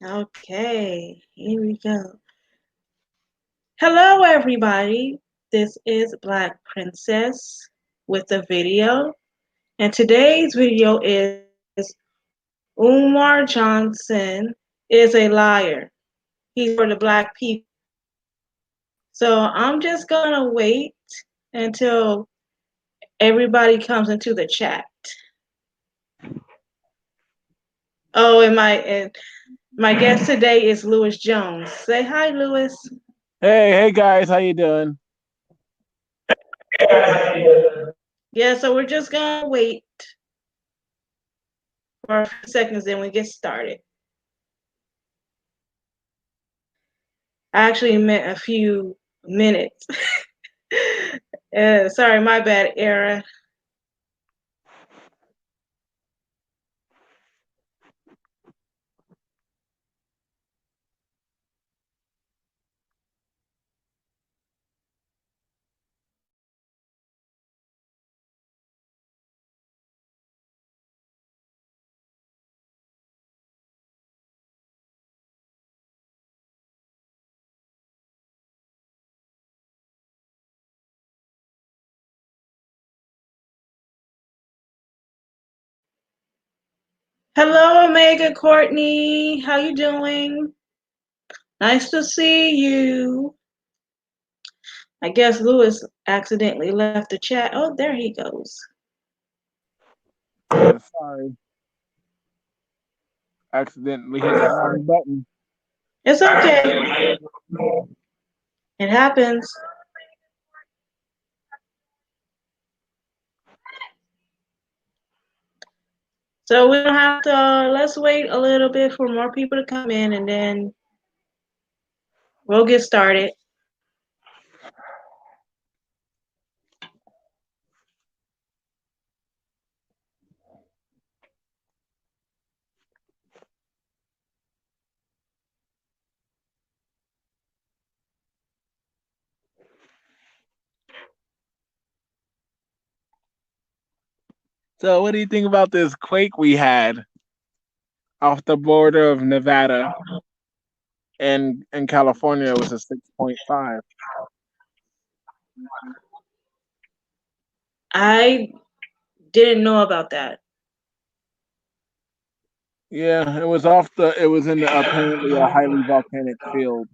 Okay, here we go. Hello, everybody. This is Black Princess with a video, and today's video is Umar Johnson is a liar. He's for the Black people. So I'm just gonna wait until everybody comes into the chat. Oh, and my guest today is Lewis Jones. Say hi, Lewis. Hey guys, how you doing? Yeah, so we're just gonna wait for a few seconds, then we get started. I actually meant a few minutes. Sorry, my bad, Era. Hello, Omega Courtney. How you doing? Nice to see you. I guess Lewis accidentally left the chat. Oh, there he goes. Yeah, sorry. Accidentally hit the wrong button. It's okay. It happens. So we don't have to, let's wait a little bit for more people to come in and then we'll get started. So what do you think about this quake we had off the border of Nevada and in California? It was a 6.5. I didn't know about that. Yeah, it was in apparently a highly volcanic field.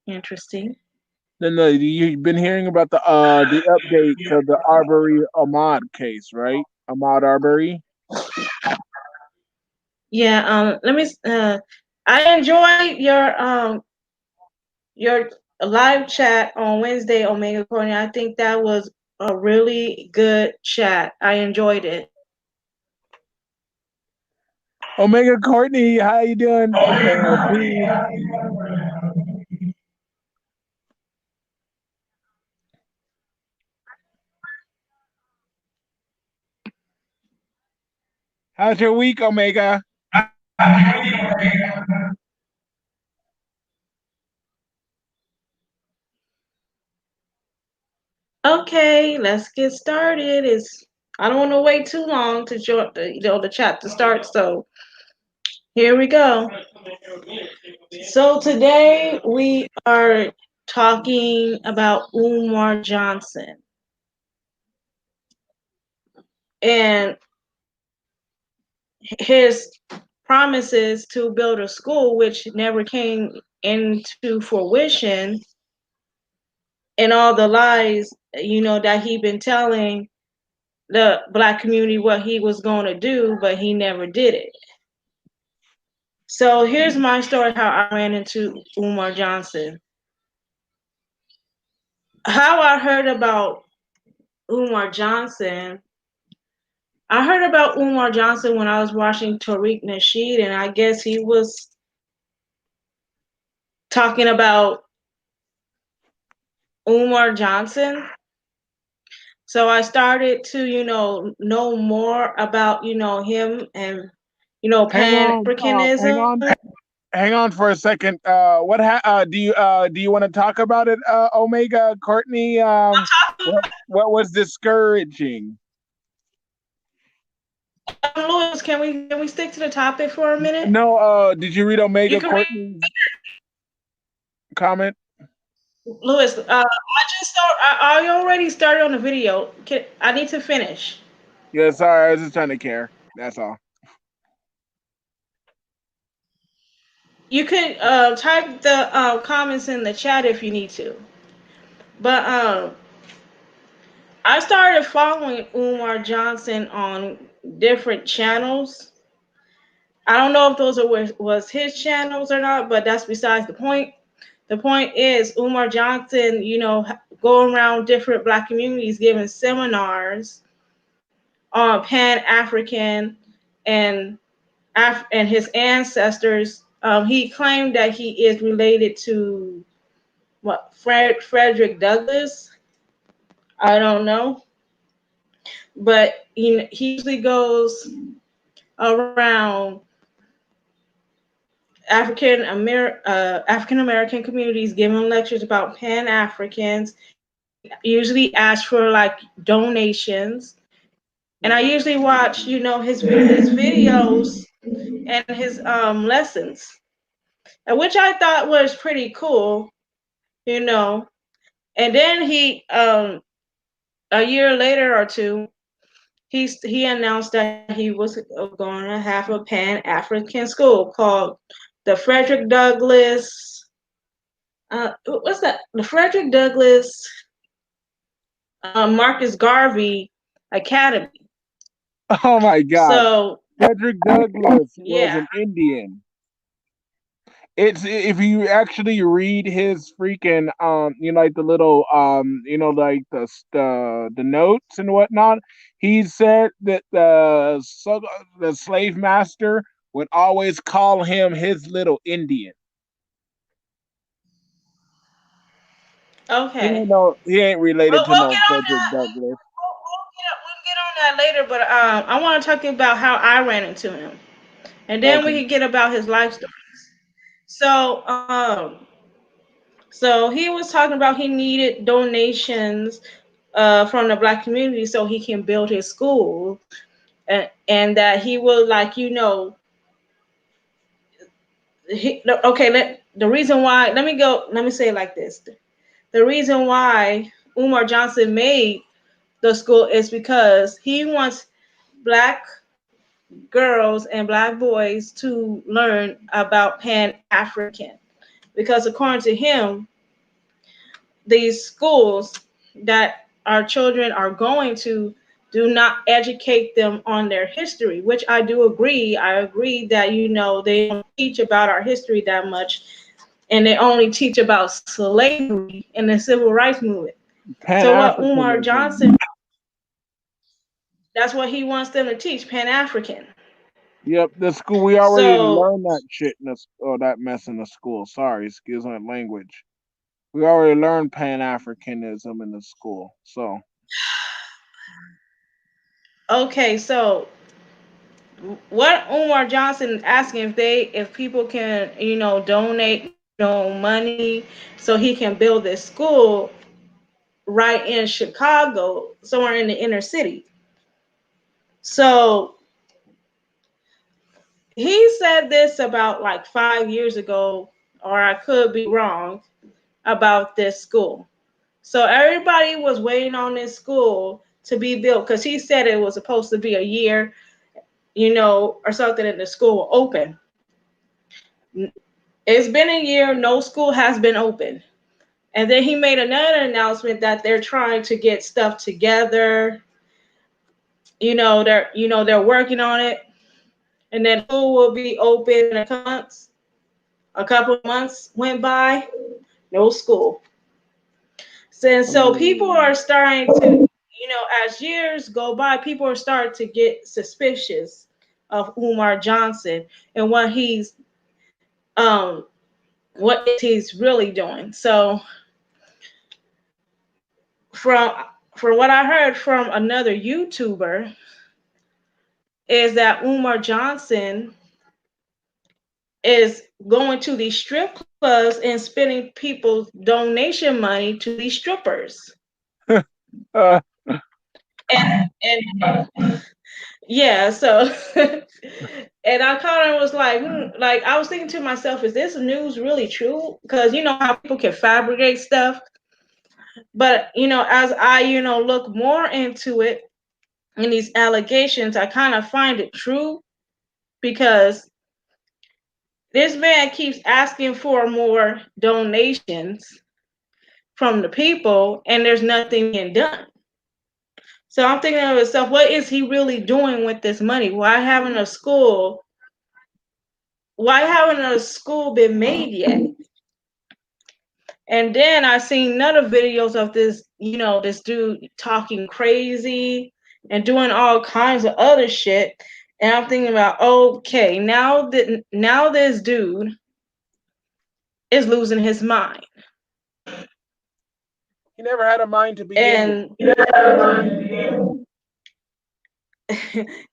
Interesting. Then you've been hearing about the update to the Arbery Ahmad case, right? Ahmad Arbery. Yeah, let me I enjoyed your live chat on Wednesday, Omega Courtney. I think that was a really good chat. I enjoyed it. Omega Courtney, how you doing? P. How's your week, Omega? Okay, let's get started. I don't want to wait too long to join the chat to start. So here we go. So today we are talking about Umar Johnson and his promises to build a school, which never came into fruition, and all the lies, that he been telling the Black community what he was going to do, but he never did it. So here's my story how I ran into Umar Johnson. How I heard about Umar Johnson. I heard about Umar Johnson when I was watching Tariq Nasheed, and I guess he was talking about Umar Johnson. So I started to, know more about, him and, Hang on, Pan-Africanism. hang on for a second. Do you want to talk about it, Omega Courtney? What was discouraging? Louis, can we stick to the topic for a minute? No, did you read You Omega can read Courtney's comment? Louis. I just start. I already started on the video. I need to finish. Yeah, sorry, I was just trying to care. That's all. You could type the comments in the chat if you need to. But I started following Umar Johnson on different channels. I don't know if those was his channels or not, but that's besides the point. The point is Umar Johnson, going around different black communities giving seminars on Pan African and and his ancestors. He claimed that he is related to Frederick Douglass. I don't know, but he usually goes around African American communities giving lectures about Pan Africans. He usually asks for like donations, and I usually watch his videos and his lessons, which I thought was pretty cool, you know. And then a year later or two, he announced that he was going to have a Pan African school called the Frederick Douglass. What's that? The Frederick Douglass Marcus Garvey Academy. Oh my God, So Frederick Douglass was yeah, an Indian. It's if you actually read his freaking like the little like the notes and whatnot. He said that the slave master would always call him his little Indian. He okay. ain't no, he ain't We'll related to we'll no get on Frederick that. Douglass. We'll get on that later. But I want to talk about how I ran into him, and then we Okay. can get about his life story. So so he was talking about he needed donations from the black community so he can build his school, and that he would like okay, the reason why, let me say it like this. The reason why Umar Johnson made the school is because he wants black girls and black boys to learn about Pan African. Because according to him, these schools that our children are going to do not educate them on their history, which I do agree. I agree that they don't teach about our history that much, and they only teach about slavery and the civil rights movement. Pan So what Umar Africanism. Johnson, that's what he wants them to teach, Pan African. Yep, the school we already So learned that shit in the or that mess in the school. Sorry, excuse my language. We already learned Pan Africanism in the school. So okay, so what Umar Johnson is asking if people can donate money so he can build this school right in Chicago, somewhere in the inner city. So he said this about like 5 years ago, or I could be wrong about this school. So everybody was waiting on this school to be built because he said it was supposed to be a year, or something, and the school will open. It's been a year, no school has been open. And then he made another announcement that they're trying to get stuff together. They're working on it, and then school will be open in a couple months. A couple of months went by, no school. So people um, are starting to, as years go by, people are starting to get suspicious of Umar Johnson and um what he's really doing. So from from what I heard from another YouTuber is that Umar Johnson is going to these strip clubs and spending people's donation money to these strippers. uh, And yeah, so and I kind of was like, like I was thinking to myself, is this news really true? Because you know how people can fabricate stuff. But as I look more into it and these allegations, I kind of find it true because this man keeps asking for more donations from the people, and there's nothing being done. So I'm thinking to myself, what is he really doing with this money? Why haven't a school been made yet? And then I seen another videos of this dude talking crazy and doing all kinds of other shit. And I'm thinking about, okay, now this dude is losing his mind. He never had a mind to begin with. And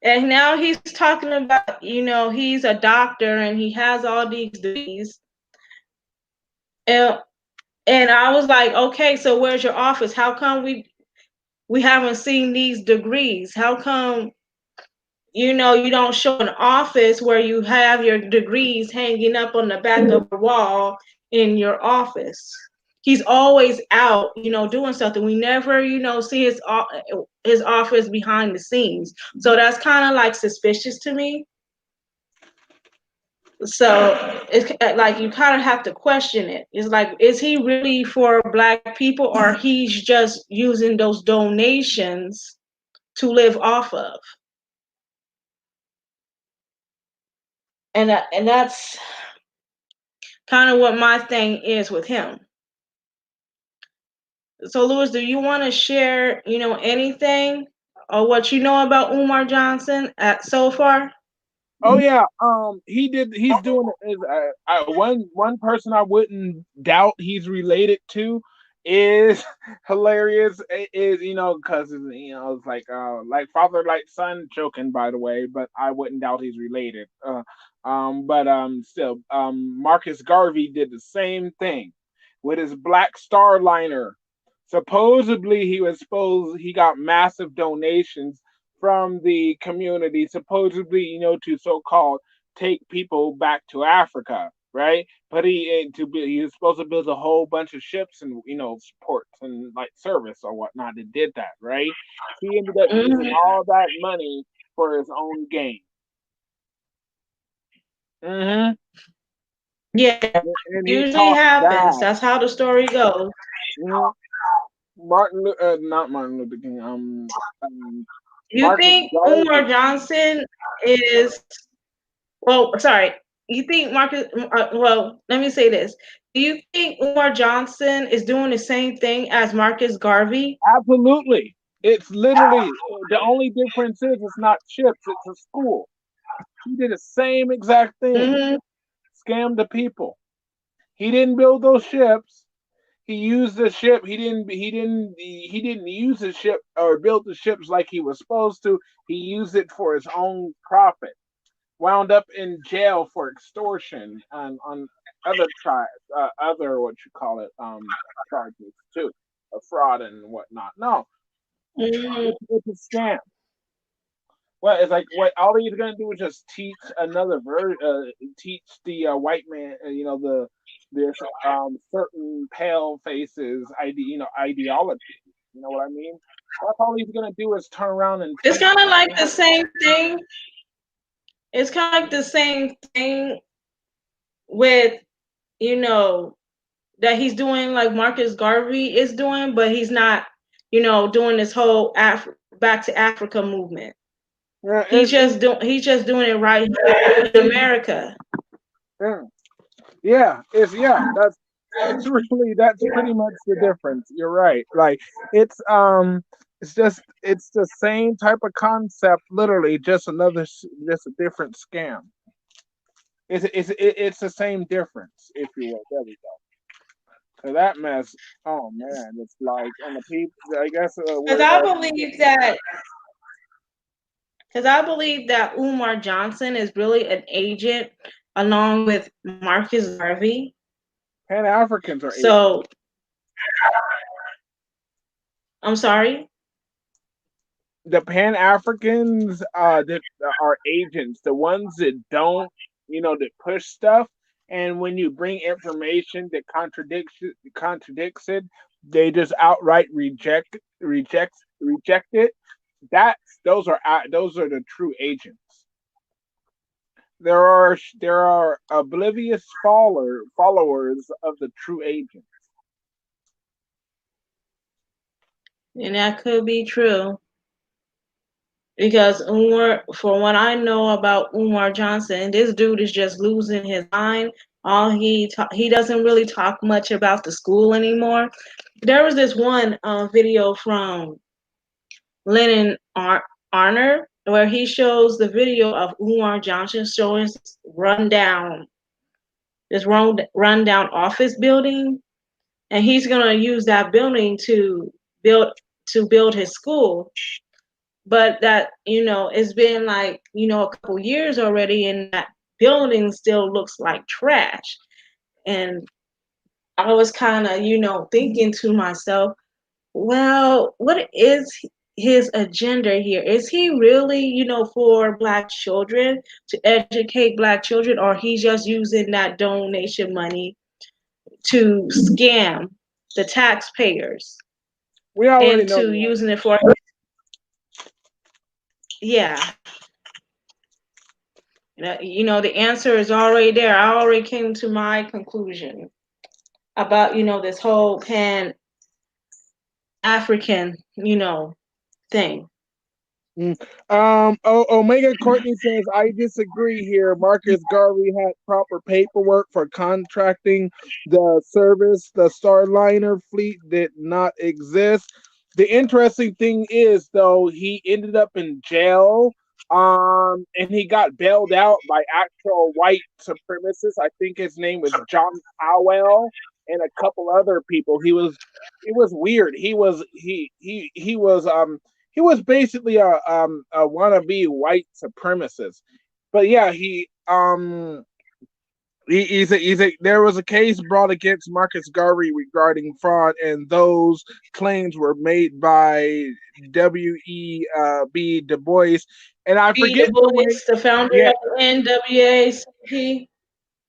and now he's talking about, he's a doctor and he has all these degrees. And and I was like, okay, so where's your office? How come we haven't seen these degrees? How come you don't show an office where you have your degrees hanging up on the back of the wall in your office? He's always out, doing something. We never, see his office behind the scenes. So that's kind of like suspicious to me. So it's like you kind of have to question it. It's like, is he really for black people, or he's just using those donations to live off of? And that's kind of what my thing is with him. So, Lewis, do you want to share, anything or what you know about Umar Johnson at so far? Oh yeah, he did. He's doing it. One person I wouldn't doubt he's related to is hilarious. Is because it's like father like son joking by the way, but I wouldn't doubt he's related. But still, Marcus Garvey did the same thing with his Black Star liner. Supposedly he got massive donations from the community, supposedly, to so-called take people back to Africa, right? But he was supposed to build a whole bunch of ships and ports and like service or whatnot that did that, right? He ended up using Hmm. all that money for his own gain. Hmm. Yeah, And he usually talked happens. bad. That's how the story goes. Mhm. Not Martin Luther King. You Marcus think Umar Garvey. Johnson is, well, sorry, you think Marcus, well, let me say this. Do you think Umar Johnson is doing the same thing as Marcus Garvey? Absolutely. It's literally the only difference is it's not chips, it's a school. He did the same exact thing. Hmm. Scam the people. He didn't build those ships. He used the ship. He didn't use the ship or build the ships like he was supposed to. He used it for his own profit. Wound up in jail for extortion and on other what you call it charges too, of fraud and whatnot. No, Hmm. it's a scam. Well, it's like what all he's gonna do is just teach another teach the white man, the this certain pale faces ideology. You know what I mean? That's all he's gonna do is turn around and It's teach kind of like the them. same thing. It's kind of like the same thing with, you know, that he's doing like Marcus Garvey is doing, but he's not, doing this whole back to Africa movement. Yeah, He's just doing it right here in America. yeah, yeah, it's really that's pretty much the difference. You're right. Like it's it's the same type of concept, literally, just a different scam. It's the same difference, if you will. There we go. So that mess. Oh man, it's like and the people. I guess Because we're I believe that because I believe that Umar Johnson is really an agent along with Marcus Garvey. Pan Africans are agents. So I'm sorry. the Pan Africans that are agents, the ones that don't, that push stuff, and when you bring information that contradicts it, they just outright reject it. Those are the true agents. There are oblivious followers of the true agent. And that could be true because Umar, for what I know about Umar Johnson, this dude is just losing his mind. He doesn't really talk much about the school anymore. There was this one video from Lennon Arner where he shows the video of Umar Johnson showing this rundown office building, and he's gonna use that building build build his school. But that it's been like a couple years already, and that building still looks like trash. And I was kind of thinking to myself, well, what is his agenda here? Is he really for black children, to educate black children, or he's just using that donation money to scam the taxpayers We already know into the using answer. it for, yeah. The answer is already there. I already came to my conclusion about this whole pan African thing. Mm. Omega Courtney says, I disagree here. Marcus Garvey had proper paperwork for contracting the service. The Starliner fleet did not exist. The interesting thing is, though, he ended up in jail. And he got bailed out by actual white supremacists. I think his name was John Powell and a couple other people. It was weird. He was basically a wannabe white supremacist. But yeah, there was a case brought against Marcus Garvey regarding fraud, and those claims were made by W.E.B. Du Bois, and I B. forget Du the Bois, way. the founder Yeah, of the NAACP.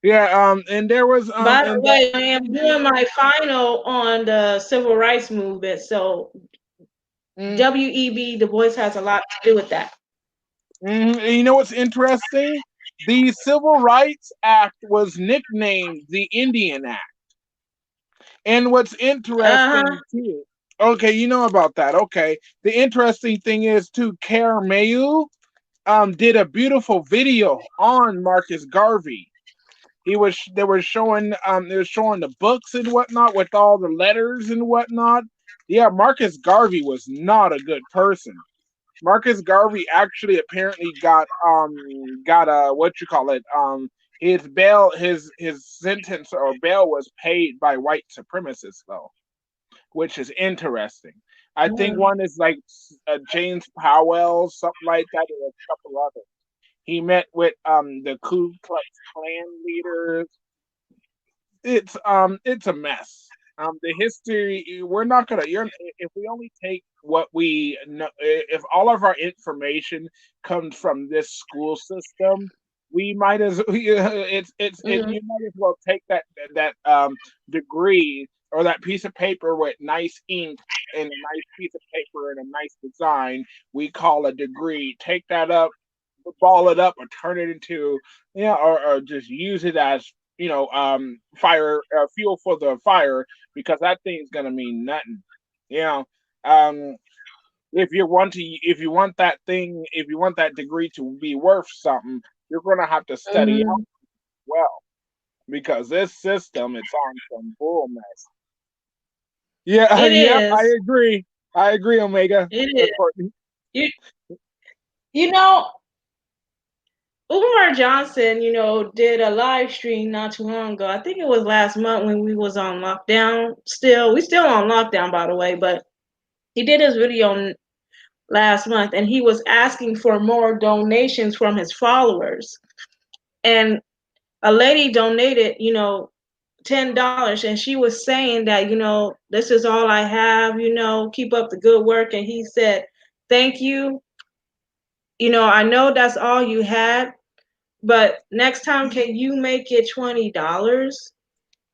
yeah, and there was By the and that. way, I am doing my final on the civil rights movement, so Mm, W.E.B. Du Bois has a lot to do with that. and you know what's interesting? The Civil Rights Act was nicknamed the Indian Act. And what's Uh interesting huh. too, okay, you know about that. Okay. The interesting thing is too, Kara Mayu did a beautiful video on Marcus Garvey. They were showing the books and whatnot with all the letters and whatnot. Yeah, Marcus Garvey was not a good person. Marcus Garvey actually apparently got a what you call it his sentence or bail was paid by white supremacists though, which is interesting. I think Mm. one is like James Powell, something like that, and a couple others. He met with the Ku Klux Klan leaders. It's a mess. The history, we're not gonna. If we only take what we know, if all of our information comes from this school system, we might as you Mm. might as well take that degree or that piece of paper with nice ink and a nice piece of paper and a nice design we call a degree. Take that up, ball it up, or turn it into or just use it as fire fuel for the fire because that thing's gonna mean nothing. You know, um, if you want that degree to be worth something, you're gonna have to study out Mm. well because this system it's on some bull mess. Yeah, It yep, I is. agree. I agree, Omega. It is. Courtney. You, you know, Umar Johnson, did a live stream not too long ago. I think it was last month when we was on lockdown. We still on lockdown, by the way, but he did his video last month, and he was asking for more donations from his followers. And a lady donated, $10, and she was saying that, this is all I have, keep up the good work. And he said, Thank you. I know that's all you had, but next time, can you make it $20?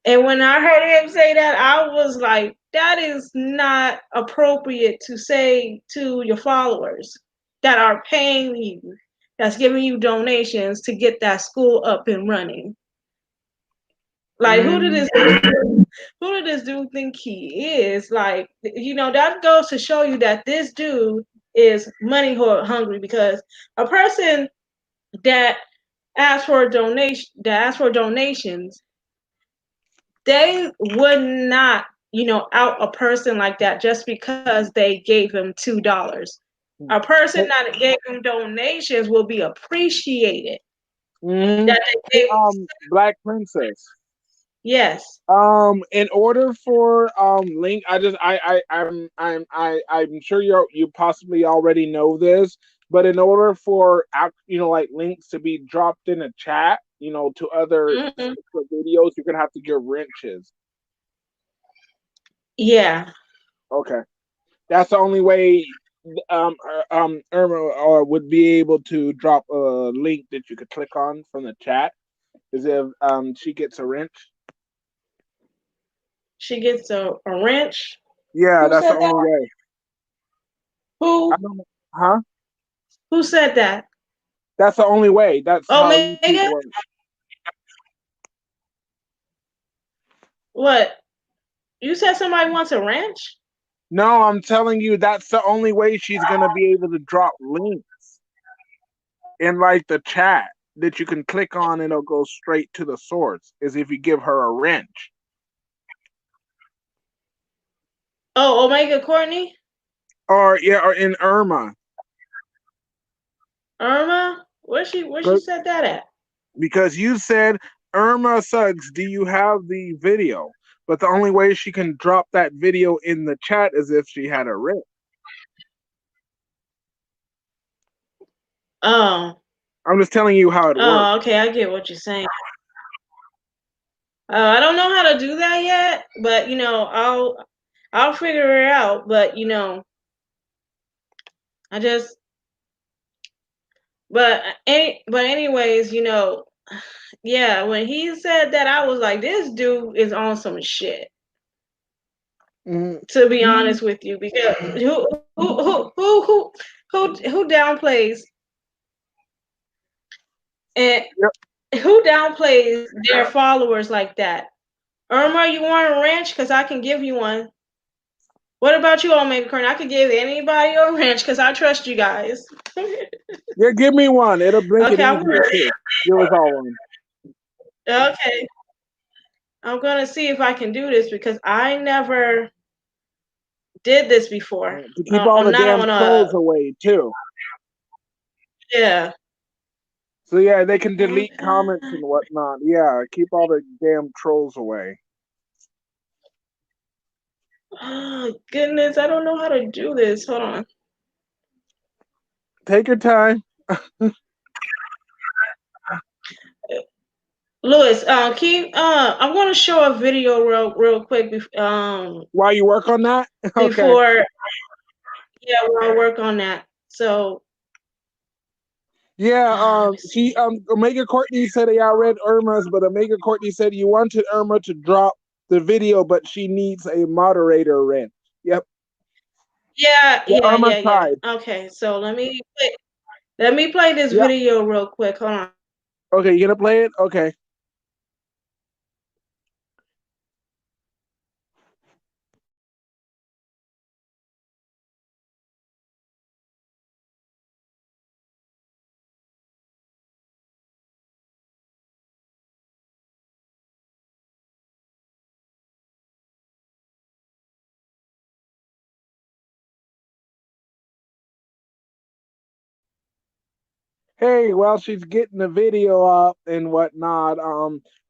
And when I heard him say that, I was like, that is not appropriate to say to your followers that are paying you, that's giving you donations to get that school up and running. Like, Mm, who did this dude think he is? Like, that goes to show you that this dude is money hungry, because a person that asks for donations, they would not, out a person like that just because they gave him $2. A person that gave him donations will be appreciated mm, that they gave. Black Princess. Yes. In order for link, I'm sure you possibly already know this, but in order for like links to be dropped in a chat, to other Hmm. videos, you're gonna have to give wrenches. Yeah. Okay, that's the only way. Irma would be able to drop a link that you could click on from the chat, is if she gets a wrench. She gets a wrench. Yeah, Who that's the said that? only way. I Who? don't know. Huh? Who said that? That's the only way. That's how Omega? YouTube works. What? You said somebody wants a wrench? No, I'm telling you, that's the only way she's gonna be able to drop links in like the chat that you can click on and it'll go straight to the source. Is if you give her a wrench. Oh, Omega Courtney? Or yeah, or in Irma. Irma? Where she said that at? Because you said, Irma Suggs, do you have the video? But the only way she can drop that video in the chat is if she had a wrench. Oh. I'm just telling you how it works. Oh, okay, I get what you're saying. I don't know how to do that yet, but I'll figure it out. But I just but anyways, yeah, when he said that, I was like, this dude is on some shit. Mm-hmm. To be honest with you, because who downplays and Yep. who downplays their followers like that? Irma, you want a wrench? Because I can give you one. What about you, Omega Corn? I could give anybody a wrench because I trust you guys. Yeah, give me one. It'll make it Okay, easier too. Give us all one. okay. I'm gonna see if I can do this because I never did this before. To keep all I'm the not damn on a trolls away too. yeah. So yeah, they can delete Okay. comments and whatnot. Yeah, keep all the damn trolls away. Oh goodness, I don't know how to do this. Hold on. Take your time. Lewis, keep I'm gonna show a video real quick While you work on that, okay. before yeah, we'll work on that. So Yeah, let me she see. Omega Courtney said, yeah, I read Irma's, but Omega Courtney said you wanted Irma to drop the video, but she needs a moderator wrench. Yep. Yeah, Yeah, yeah, Irma yeah, yeah. tried. Okay, so let me play this Yep. video real quick. Hold on. Okay, you gonna play it? Okay. Hey, while she's getting the video up and whatnot,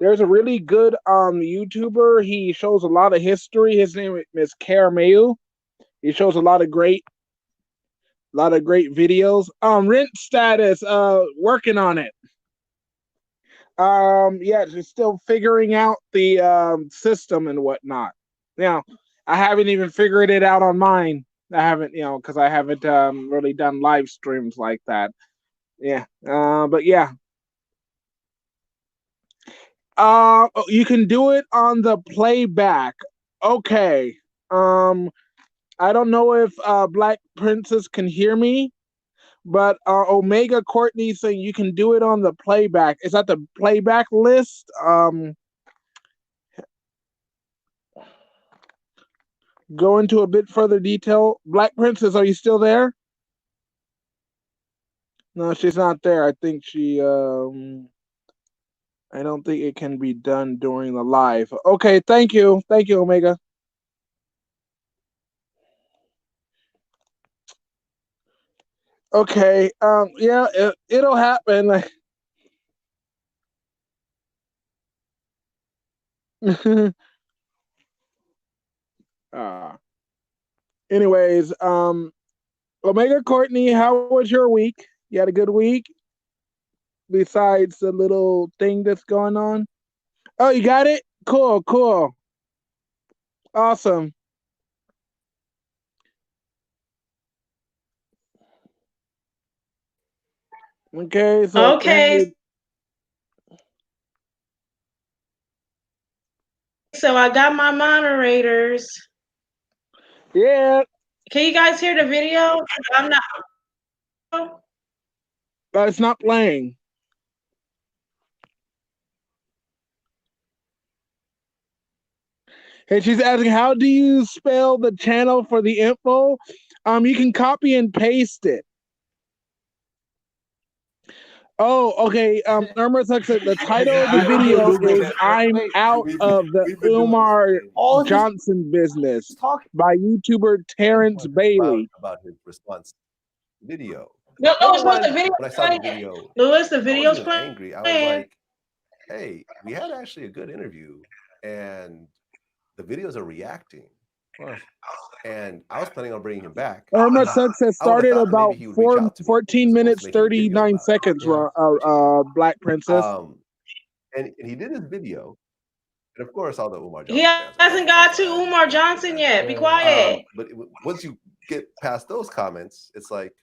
there's a really good YouTuber. He shows a lot of history. His name is Caramel. He shows a lot of great videos. Rent status, working on it. Yeah, just still figuring out the system and whatnot. Now, I haven't even figured it out on mine. I haven't, because I haven't really done live streams like that. Yeah. But yeah. You can do it on the playback. Okay. Um, I don't know if Black Princess can hear me, but Omega Courtney saying you can do it on the playback. Is that the playback list? Go into a bit further detail. Black Princess, are you still there? No, she's not there. I think she. I don't think it can be done during the live. Okay, thank you, Omega. Okay, yeah, it'll happen. uh, anyways, Omega Courtney, how was your week? You had a good week besides the little thing that's going on? Oh, you got it? Cool, cool. Awesome. Okay, so Okay, apparently, so I got my moderators. yeah, Can you guys hear the video? I'm not. it's not playing. And she's asking, how do you spell the channel for the info? You can copy and paste it. Oh, okay. Irma Tuck said the title of the video is "I'm Out of the Umar All he's Johnson Business" talking by YouTuber Terrence Bailey. about his response video. No, no, it's Number what the one, video's when I saw the playing. video, Louis, the I wasn't video's even angry. I was playing. like, hey, we had actually a good interview, and the videos are reacting. Of course. And I was planning on bringing him back. Irma Tuck said I would have started thought that maybe about he would reach out to me 14 as opposed to minutes, making a video 39 about it. seconds, Yeah. Black Princess. And he did his video, and of course, all the Umar He Johnson fans are hasn't going got to to Umar Johnson yet. Be quiet. But once you get past those comments, it's like,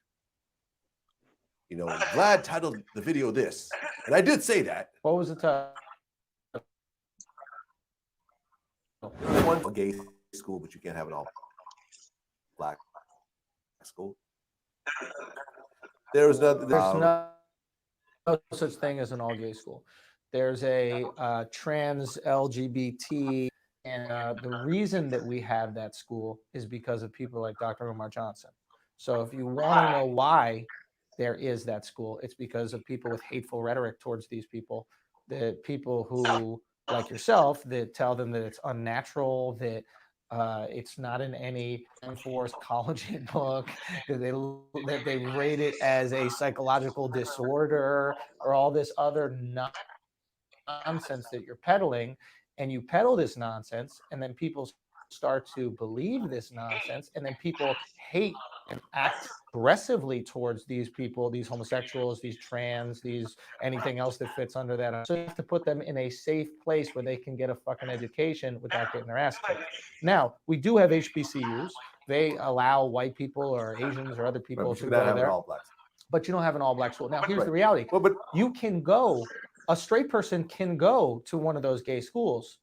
Vlad titled the video this, and I did say that. What was the title? One gay school, but you can't have an all black school. There's no such thing as an all gay school. There's a trans LGBT, and the reason that we have that school is because of people like Dr. Umar Johnson. So if you want to know why there is that school, it's because of people with hateful rhetoric towards these people, the people who, like yourself, that tell them that it's unnatural, that it's not in any enforced psychology book, that they rate it as a psychological disorder or all this other nonsense that you're peddling. And you peddle this nonsense, and then people start to believe this nonsense, and then people hate and act aggressively towards these people, these homosexuals, these trans, these anything else that fits under that. So you have to put them in a safe place where they can get a fucking education without getting their ass kicked. Now, we do have HBCUs. They allow white people or Asians or other people to go there. all blacks. But you don't have an all black school. Now, here's the reality. Well, but you can go, a straight person can go to one of those gay schools.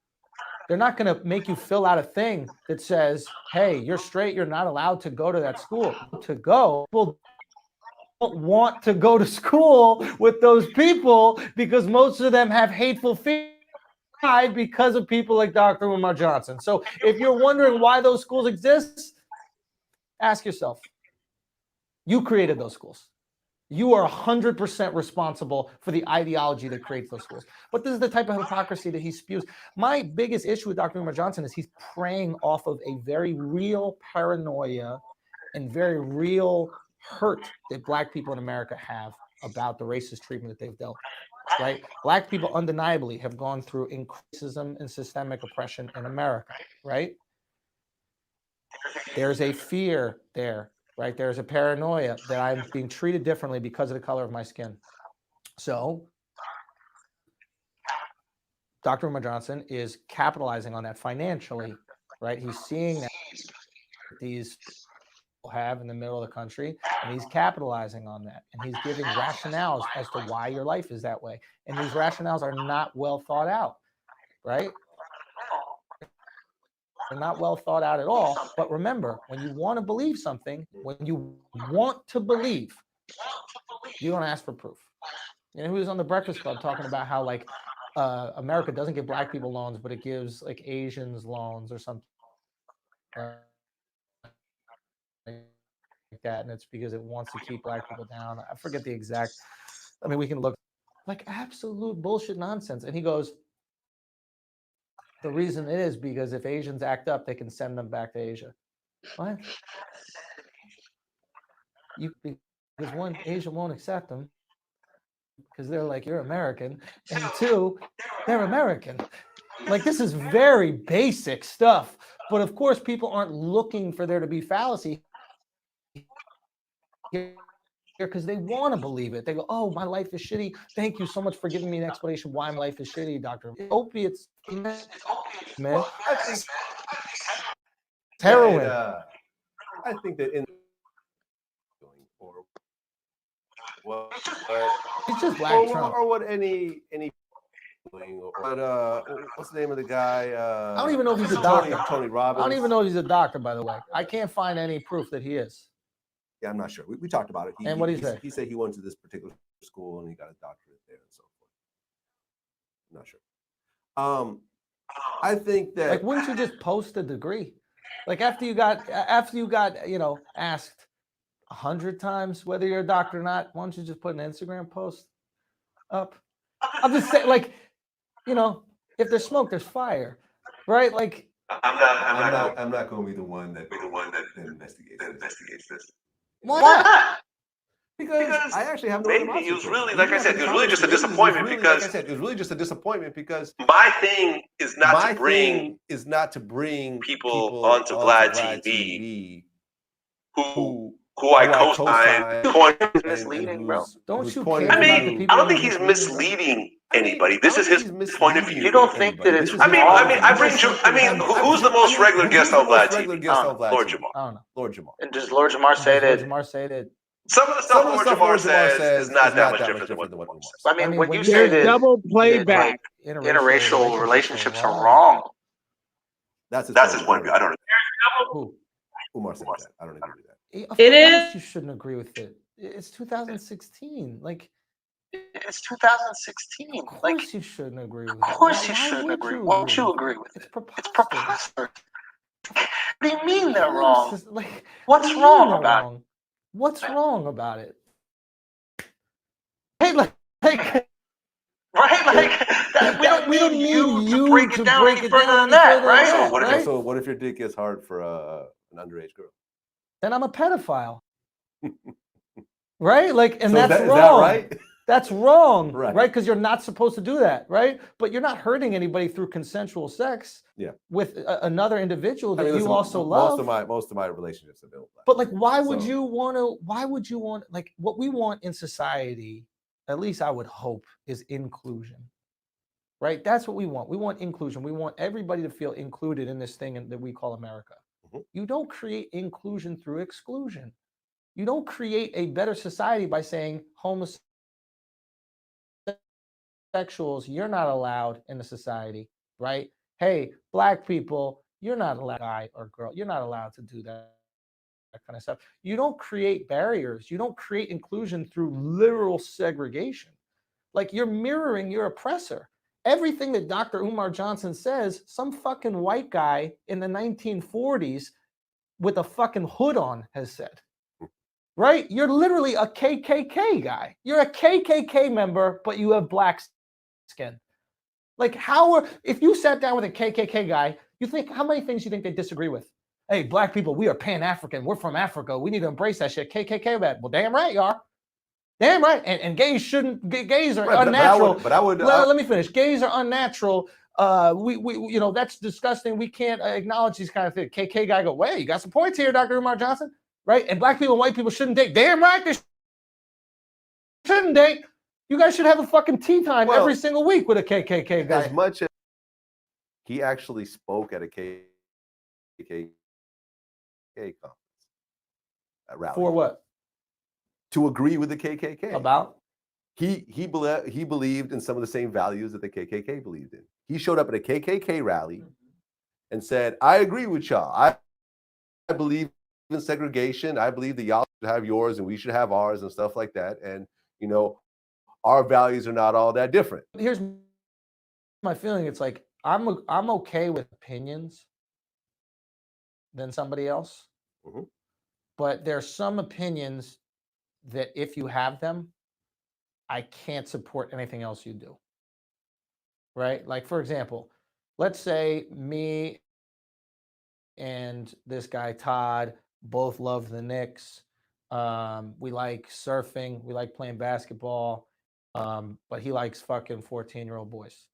They're not going to make you fill out a thing that says, hey, you're straight, you're not allowed to go to that school. To go, people don't want to go to school with those people because most of them have hateful feelings because of people like Dr. Umar Johnson. So if you're wondering why those schools exist, ask yourself. You created those schools. You are 100% responsible for the ideology that creates those schools. But this is the type of hypocrisy that he spews. My biggest issue with Dr. Umar Johnson is he's preying off of a very real paranoia and very real hurt that Black people in America have about the racist treatment that they've dealt with, right? Black people undeniably have gone through racism and systemic oppression in America, right? There's a fear there, right? There's a paranoia that I'm being treated differently because of the color of my skin. So Dr. Umar Johnson is capitalizing on that financially, right? He's seeing that these have in the middle of the country, and he's capitalizing on that, and he's giving rationales as to why your life is that way, and these rationales are not well thought out, right? They're not well thought out at all. But remember, when you want to believe something, when you want to believe, you don't ask for proof. You know, he was on the Breakfast Club talking about how like America doesn't give black people loans, but it gives like Asians loans or something like that, and it's because it wants to keep black people down. I forget the exact. I mean, we can look like absolute bullshit nonsense. And he goes, the reason it is because if Asians act up, they can send them back to Asia. What? Because one, Asia won't accept them because they're like, you're American, and two, they're American. Like, this is very basic stuff. But of course, people aren't looking for there to be fallacy here because they want to believe it. They go, oh, my life is shitty. Thank you so much for giving me an explanation why my life is shitty, doctor. Opiates, man. It's Heroin. I think that in or what It's just Black Trump. or what any but what's the name of the guy? I don't even know if he's a doctor. Tony Robbins. I don't even know if he's a doctor, by the way. I can't find any proof that he is. Yeah, I'm not sure. We talked about it. And what did he say? He said he went to this particular school and he got a doctorate there and so forth. I'm not sure. I think that, like, wouldn't you just post a degree? Like after you got asked 100 times whether you're a doctor or not, why don't you just put an Instagram post up? I'm just saying, like, if there's smoke, there's fire, right? Like, I'm not going to be the one that investigates this. Why not? Because I actually have no maybe it was really, like I said, it was really just a disappointment because my thing is not to bring people onto Vlad TV who I co-sign. Misleading, bro. Don't you care? I mean, I don't think he's misleading anybody. This is his point of view. You don't think that it's? I mean, who's the most regular guest on Vlad TV? Lord Jamar. I don't know. Lord Jamar. And does Lord Jamar say that? Some of the stuff Lord Jamar says is not that much different than what Umar says. I mean, when you say that double playback, interracial relationships are wrong, that's his point of view. I don't know. Who? Umar said that. I don't agree with that. It is. You shouldn't agree with it. It's 2016. Like, it's 2016. Of course you shouldn't agree with it. Of course you shouldn't agree. Why don't you agree with it? It's preposterous. What do you mean they're wrong? Like, what's wrong about it? What's wrong about it? Hey, like right? Like, we don't need you to break it down any further than that, right? So what if your dick gets hard for an underage girl? Then I'm a pedophile. Right? Like, and so that's wrong. Is that right? That's wrong, right? Because you're not supposed to do that, right? But you're not hurting anybody through consensual sex with another individual that you also love. Most of my relationships have been with black. But like, why would you want, like, what we want in society, at least I would hope, is inclusion, right? That's what we want. We want inclusion. We want everybody to feel included in this thing that we call America. Mm-hmm. You don't create inclusion through exclusion. You don't create a better society by saying homosexuals, you're not allowed in the society, right? Hey, black people, you're not allowed, guy or girl, you're not allowed to do that kind of stuff. You don't create barriers. You don't create inclusion through literal segregation. Like, you're mirroring your oppressor. Everything that Dr. Umar Johnson says, some fucking white guy in the 1940s with a fucking hood on has said. Right? You're literally a KKK guy. You're a KKK member, but you have black skin. Like, if you sat down with a KKK guy, how many things you think they disagree with? Hey, black people, we are Pan-African. We're from Africa. We need to embrace that shit. KKK, bad. Well, damn right you are. Damn right. And gays are unnatural. Let me finish. Gays are unnatural. We that's disgusting. We can't acknowledge these kind of things. KK guy go, wait, you got some points here, Dr. Umar Johnson. Right? And black people and white people shouldn't date. Damn right they shouldn't date. You guys should have a fucking tea time every single week with a KKK guy. As much as he actually spoke at a KKK conference. rally. For what? To agree with the KKK. About? He believed in some of the same values that the KKK believed in. He showed up at a KKK rally and said, "I agree with y'all. I believe in segregation. I believe that y'all should have yours and we should have ours and stuff like that. And our values are not all that different." Here's my feeling. It's like I'm okay with opinions than somebody else, but there's some opinions that if you have them, I can't support anything else you do. Right? Like, for example, let's say me and this guy Todd both love the Knicks. We like surfing. We like playing basketball. But he likes fucking 14-year-old boys.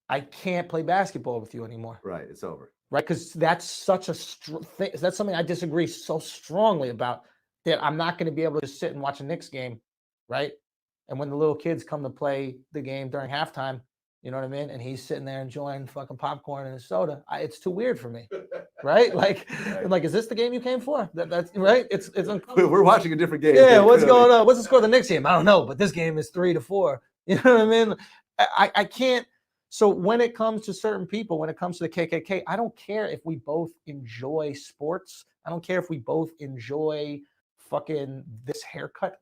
I can't play basketball with you anymore. Right. It's over. Right? Because that's such a thing. That's something I disagree so strongly about, that I'm not going to be able to just sit and watch a Knicks game. Right? And when the little kids come to play the game during halftime, you know what I mean? And he's sitting there enjoying fucking popcorn and a soda. It's too weird for me, right? Like, I'm like, is this the game you came for? That's right. It's We're watching a different game. Yeah, what's going on? What's the score of the Knicks game? I don't know, but this game is 3-4. You know what I mean? I can't. So when it comes to certain people, when it comes to the KKK, I don't care if we both enjoy sports. I don't care if we both enjoy fucking this haircut.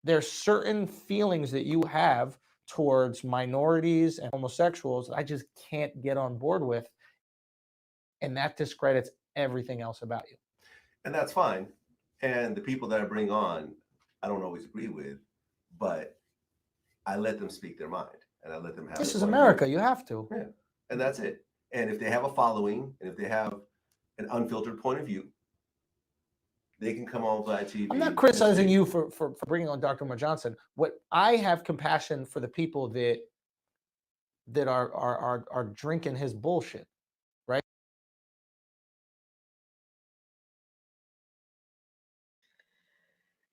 There's certain feelings that you have towards minorities and homosexuals that I just can't get on board with. And that discredits everything else about you. And that's fine. And the people that I bring on, I don't always agree with, but I let them speak their mind and I let them have. This is America. You have to. Yeah. And that's it. And if they have a following and if they have an unfiltered point of view, they can come on Vlad TV. I'm not criticizing you for bringing on Dr. Umar Johnson. What I have compassion for the people that are drinking his bullshit, right?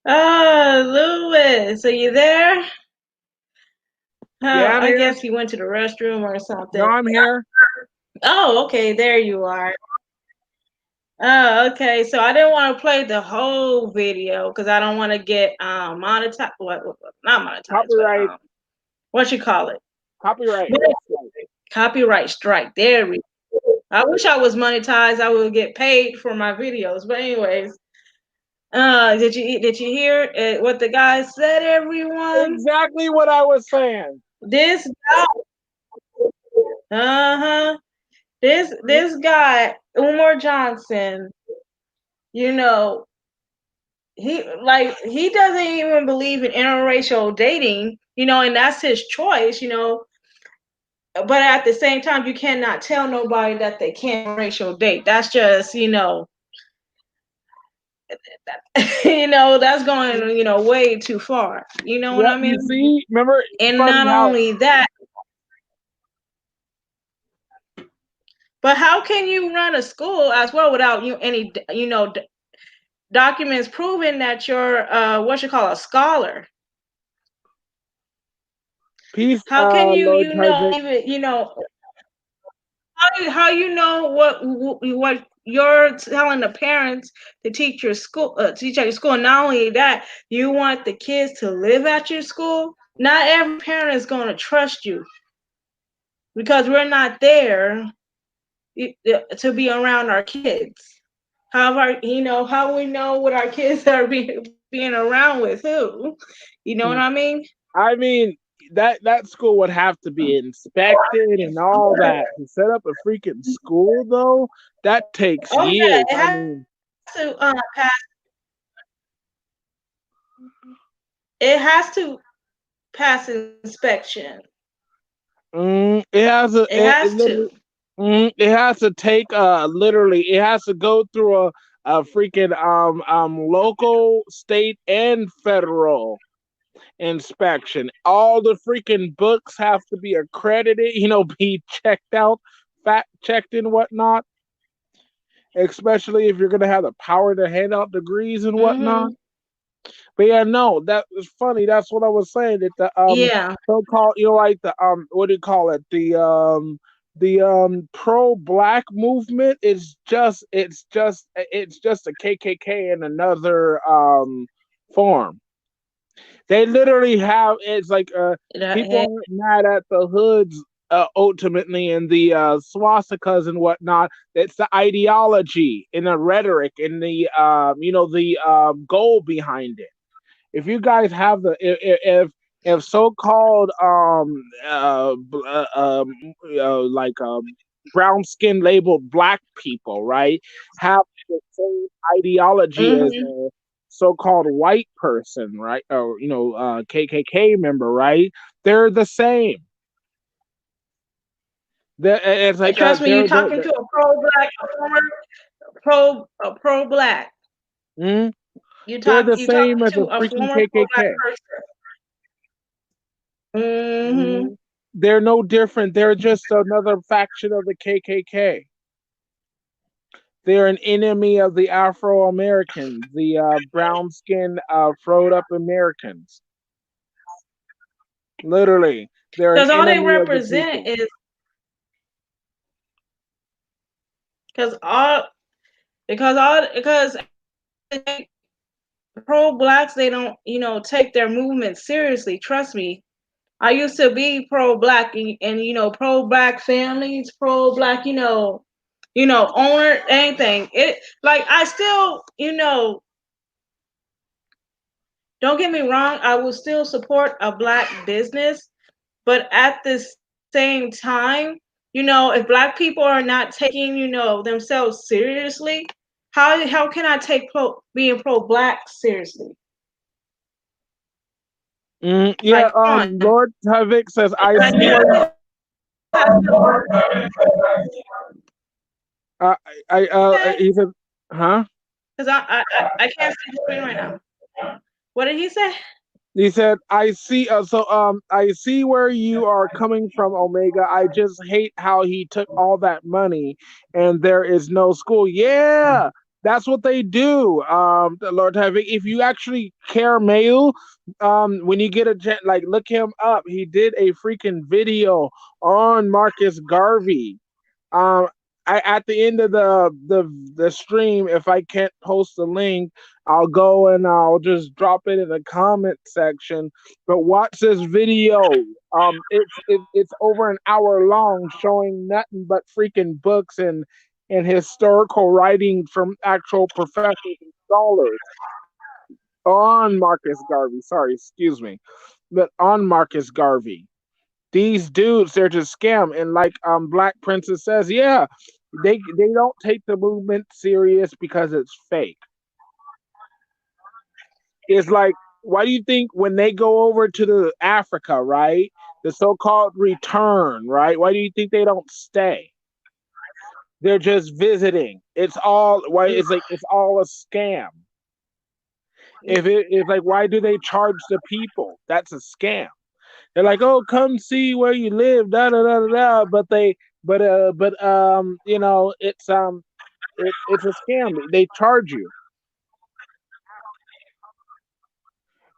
Lewis, are you there? Yeah, I'm I here. guess he went to the restroom or something. No, I'm here. Oh, okay, there you are. Oh, okay. So I didn't want to play the whole video because I don't want to get monetized. What? Not monetized. Copyright. But, what you call it? Copyright. Copyright strike. There we go. I wish I was monetized. I would get paid for my videos. But anyways, did you hear what the guy said? Everyone. Exactly what I was saying. This guy. This guy, Umar Johnson, he doesn't even believe in interracial dating, and that's his choice, but at the same time you cannot tell nobody that they can't racial date. That's just, that's going, way too far. You know what I mean? You see, remember, and not only that, but how can you run a school as well without any, documents proving that you're a scholar? Peace. How can Lord how you know what you're telling the parents to teach your school, teach at your school? And not only that, you want the kids to live at your school. Not every parent is going to trust you because we're not there to be around our kids. However, how we know what our kids are being around with who? You know what I mean? I mean, that school would have to be inspected and all that. To set up a freaking school, though, that takes years. It has to pass inspection. It has to take literally. It has to go through a freaking local, state, and federal inspection. All the freaking books have to be accredited, be checked out, fact checked and whatnot. Especially if you're gonna have the power to hand out degrees and whatnot. But yeah, no, that was funny. That's what I was saying. That the so-called, like the what do you call it? pro-black movement is just a KKK in another form. They literally have it's like people That- aren't mad at the hoods ultimately and the swastikas and whatnot. It's the ideology and the rhetoric and the the goal behind it. If you guys have the if so-called like brown skin labeled black people, right, have the same ideology as Mhm. a so-called white person, right, or KKK member, right, they're the same. It's And like trust me, you talking to a pro-black, a former pro-black. mhm, they're You the talking same to as a the former freaking pro-black KKK. person. Hmm. Mhm. They're no different. They're just another faction of the KKK. They're an enemy of the Afro Americans, the brown skinned, froed up Americans. Literally, they're an Because all they enemy of the represent people. is because all because pro-blacks they don't take their movement seriously. Trust me. I used to be pro-black and pro-black families, pro-black owner anything. It like I still don't get me wrong, I will still support a black business, but at the same time, if black people are not taking, themselves seriously, how can I take being pro-black seriously? Yeah, Like, come on. Lord Tavik says, I I see where still you, have to uh, say, he said, huh? because I can't see the screen right now. What did he say? He said, "I see. I see where you are coming from, Omega. I just hate how he took all that money, and there is no school. Yeah, that's what they do. Lord Tavik, if you actually care, Mayu, when you get a chance, like look him up. He did a freaking video on Marcus Garvey. Um, at the end of the stream, if I can't post the link, I'll go and I'll just drop it in the comment section. But watch this video. It's over an hour long, showing nothing but freaking books and historical writing from actual professors and scholars on Marcus Garvey. Sorry, excuse me, but on Marcus Garvey, these dudes, they're just scam. And like Black Princess says, yeah, they don't take the movement serious because it's fake. It's like, why do you think when they go over to the Africa, right, the so-called return, right, why do you think they don't stay? They're just visiting. It's all why it's like it's all a scam. If it's like, why do they charge the people? That's a scam. They're like, oh, come see where you live, da da da da da. But it's a scam. They charge you.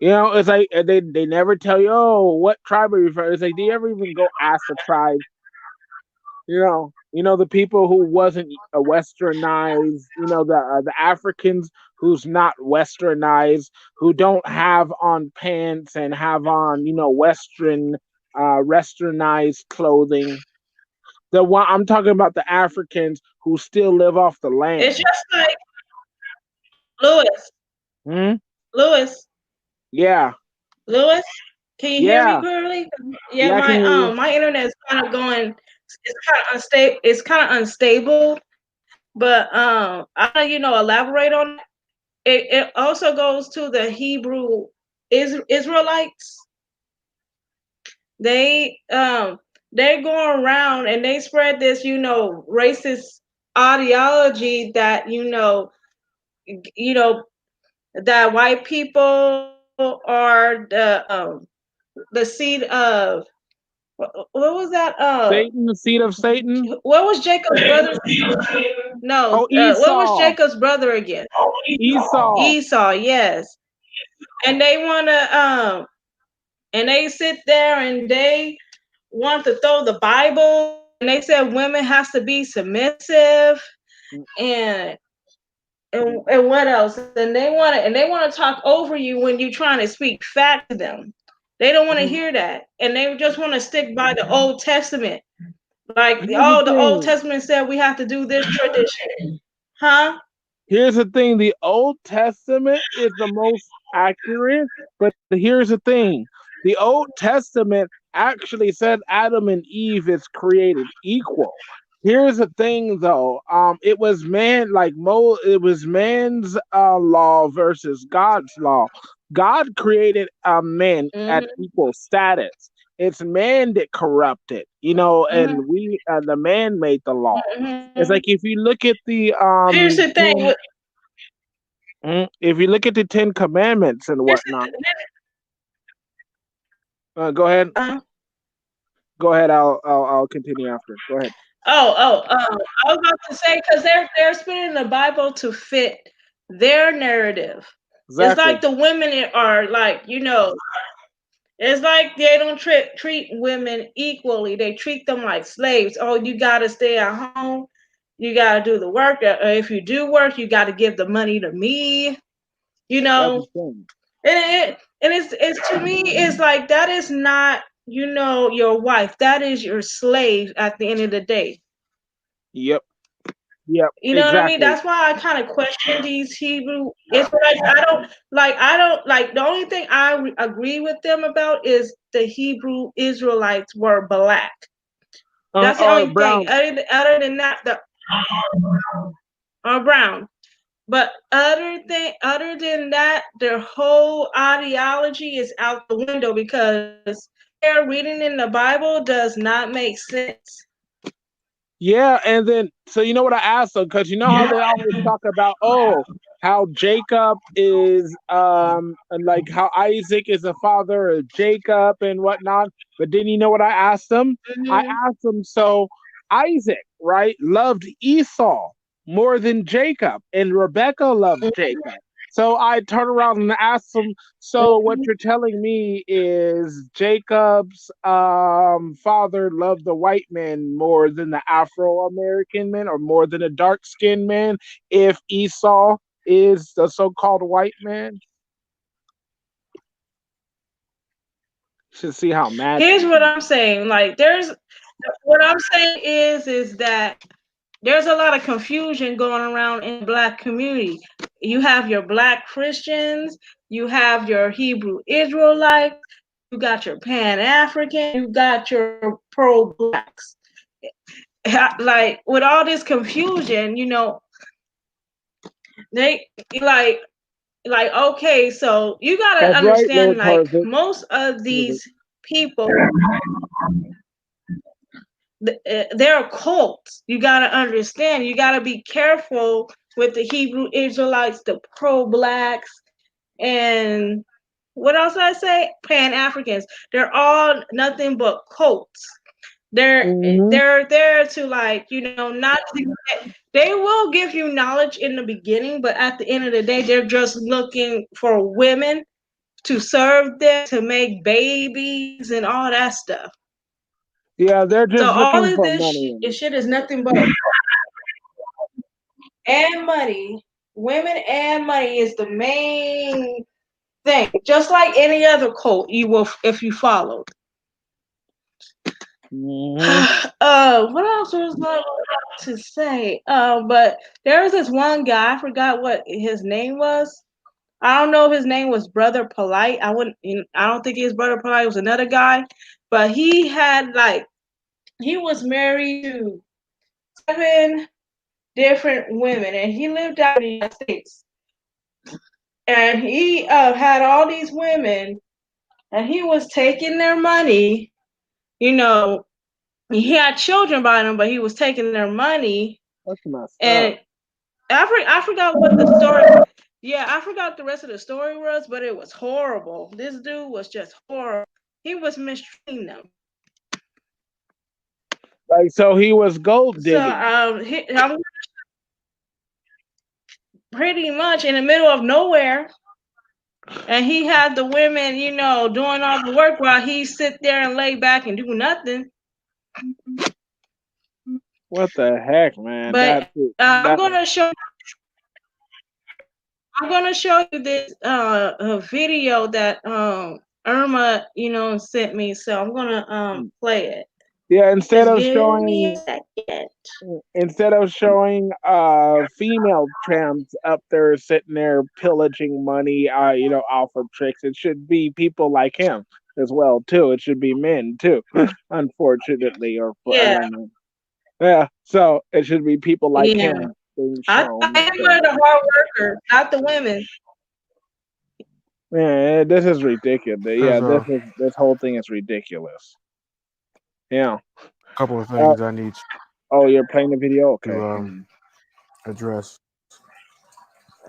It's like they never tell you, oh, what tribe are you from? It's like, do you ever even go ask the tribe? The people who wasn't westernized. The Africans who's not westernized, who don't have on pants and have on westernized clothing. The one I'm talking about, the Africans who still live off the It's land. just like Lewis. Hmm? Lewis. Yeah, Lewis. Can you hear me yeah, clearly? Yeah, yeah. I can hear you. my internet is kind of going. It's kind of unstable. It's kind of unstable. But I elaborate on it. It also goes to the Hebrew Israelites. They they go around and they spread this racist ideology that you know that white people are the seed of what was that Satan, the seed of Satan. what was Jacob's brother? No, Oh, what was Esau. Jacob's brother again? Esau. Esau, yes. And they wanna and they sit there and they want to throw the Bible they said women has to be submissive and and what else? And they want to talk over you when you're trying to speak fact to them. They don't want to hear that, and they just want to stick by the Old Testament. Like, Here's the oh, the Old thing. Testament said we have to do this tradition, huh? Here's the thing. The Old Testament is the most accurate, but here's the thing. The Old Testament actually said Adam and Eve is created equal. Here's the thing though. It was man like it was man's law versus God's law. God created man at Mm-hmm. equal status. It's man that corrupted, and Mm-hmm. the man made the law. Mm-hmm. It's like if you look at the Here's the thing. if you look at the Ten Commandments and Here's whatnot. the, Go ahead. uh, Go ahead. I'll continue after. Go ahead. I was about to say because they're spinning the Bible to fit their narrative. It's Exactly. like the women are like, it's like they don't treat women equally. They treat them like slaves. Oh, you got to stay at home. You got to do the work. If you do work, you got to give the money to me. You That's the know, thing. and it's to me, it's like that is not your wife. That is your slave at the end of the day. Yep. Yep. You know what I mean? Exactly. That's why I kind of question these Hebrew Israelites. I don't like the only thing I agree with them about is the Hebrew Israelites were black. That's the Or only thing. brown. Other than that, the or brown. But other than that, their whole ideology is out the window because they're reading in the Bible does not make sense. Yeah, and then so you know what I asked them because you know how they always talk about how Jacob is and like how Isaac is the father of Jacob and whatnot. But then you know what I asked them? I Mm-hmm. asked them so Isaac, right, loved Esau more than Jacob, and Rebecca loved Jacob. So I turned around and asked them, so what Mm-hmm. you're telling me is Jacob's father loved the white man more than the Afro American man or more than a dark skinned man if Esau is the so called white man? Should see how mad Here's they what I'm saying. Like, what I'm saying is that there's a lot of confusion going around in the black community. You have your black Christians, you have your Hebrew Israelites, you got your Pan African, you got your pro blacks. Like with all this confusion, they like okay, so you gotta That's right, understand Lord like Harvey. most of these people they're cults. You got to understand. You got to be careful with the Hebrew Israelites, the pro-blacks, and what else did I say? Pan-Africans. They're all nothing but cults. They're Mm-hmm. they're there to not to they will give you knowledge in the beginning, but at the end of the day, they're just looking for women to serve them, to make babies and all that stuff. Yeah, they're So just all looking of for this money. shit is nothing but and money. Women and money is the main thing. Just like any other cult, you will if you followed. Mm-hmm. What else was I about to say? But there was this one guy. I forgot what his name was. I don't know if his name was Brother Polite. I don't think he was Brother Polite. It was another guy, but he had he was married to 7 different women, and he lived out in the United States. And he had all these women, and he was taking their money. You know, he had children by them, but he was taking their money. That's messed up. And I forgot what the story. Yeah, I forgot the rest of the story was, but it was horrible. This dude was just horrible. He was mistreating them. Like so he was gold So digging. I'm pretty much in the middle of nowhere. And he had the women, doing all the work while he sit there and lay back and do nothing. What the heck, man? But That I'm gonna show you this a video that Irma, sent me. So I'm gonna play it. yeah. Just give me a second. Instead of showing female tramps up there sitting there pillaging money, off of tricks, it should be people like him as well too. It should be men too, unfortunately, or I Yeah, don't know. Yeah, so it should be people like yeah. him being I shown. am one So, of the hard workers, not the women. man, this is ridiculous. Yeah, There's this whole thing is ridiculous. Yeah. a couple of Uh, things I need oh, you're playing the video? to Okay. address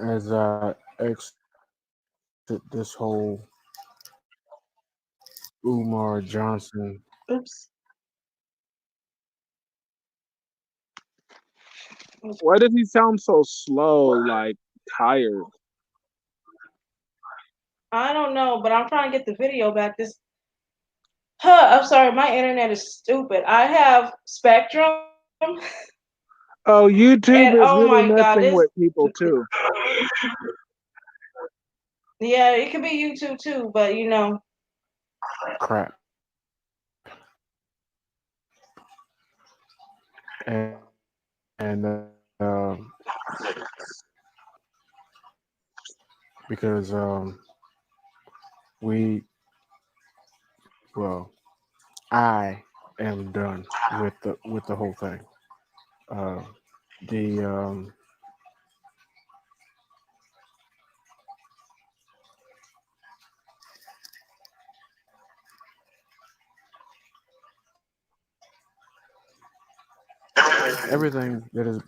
as I exit this whole Umar Johnson. Oops. Why does he sound so slow, like tired? I don't know, but I'm trying to get the video back. I'm sorry, my internet is stupid. I have Spectrum, Oh, and YouTube oh is my really god, messing with people too. yeah, it could be YouTube too, but Crap. And because we well, I am done with the whole thing. Uh, the everything that is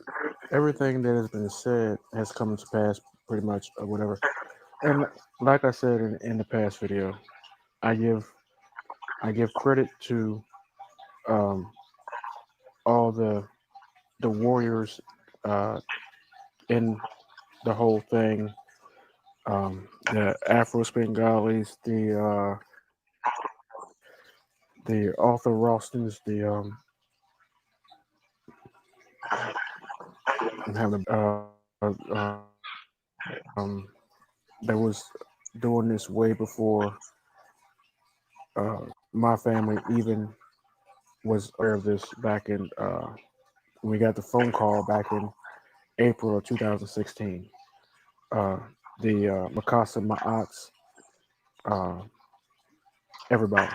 everything that has been said has come to pass pretty much or whatever. And like I said in the past video, I give I give credit to um, all the warriors in the whole thing. The Afro Bengalis, the Arthur Rostons, the I'm having that was doing this way before my family even was aware of this back in we got the phone call back in April of 2016. Uh, the Mikasa, my aunts, uh, everybody.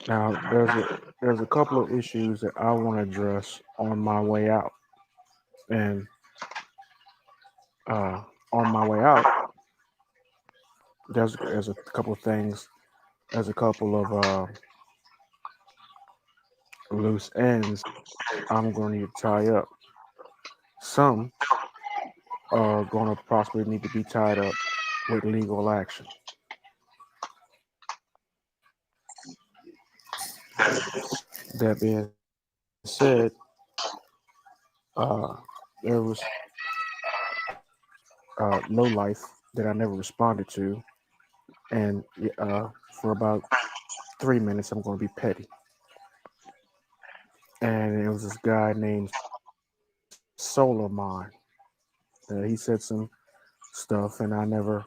Now there's a couple of issues that I want to address on my way out, and on my way out, there's a couple of things, there's a couple of loose ends I'm going to need to tie up. Some are going to possibly need to be tied up with legal action. That being said, uh, there was low life that I never responded to, and for about 3 minutes, I'm going to be petty. And it was this guy named Solar Mine. He said some stuff, and I never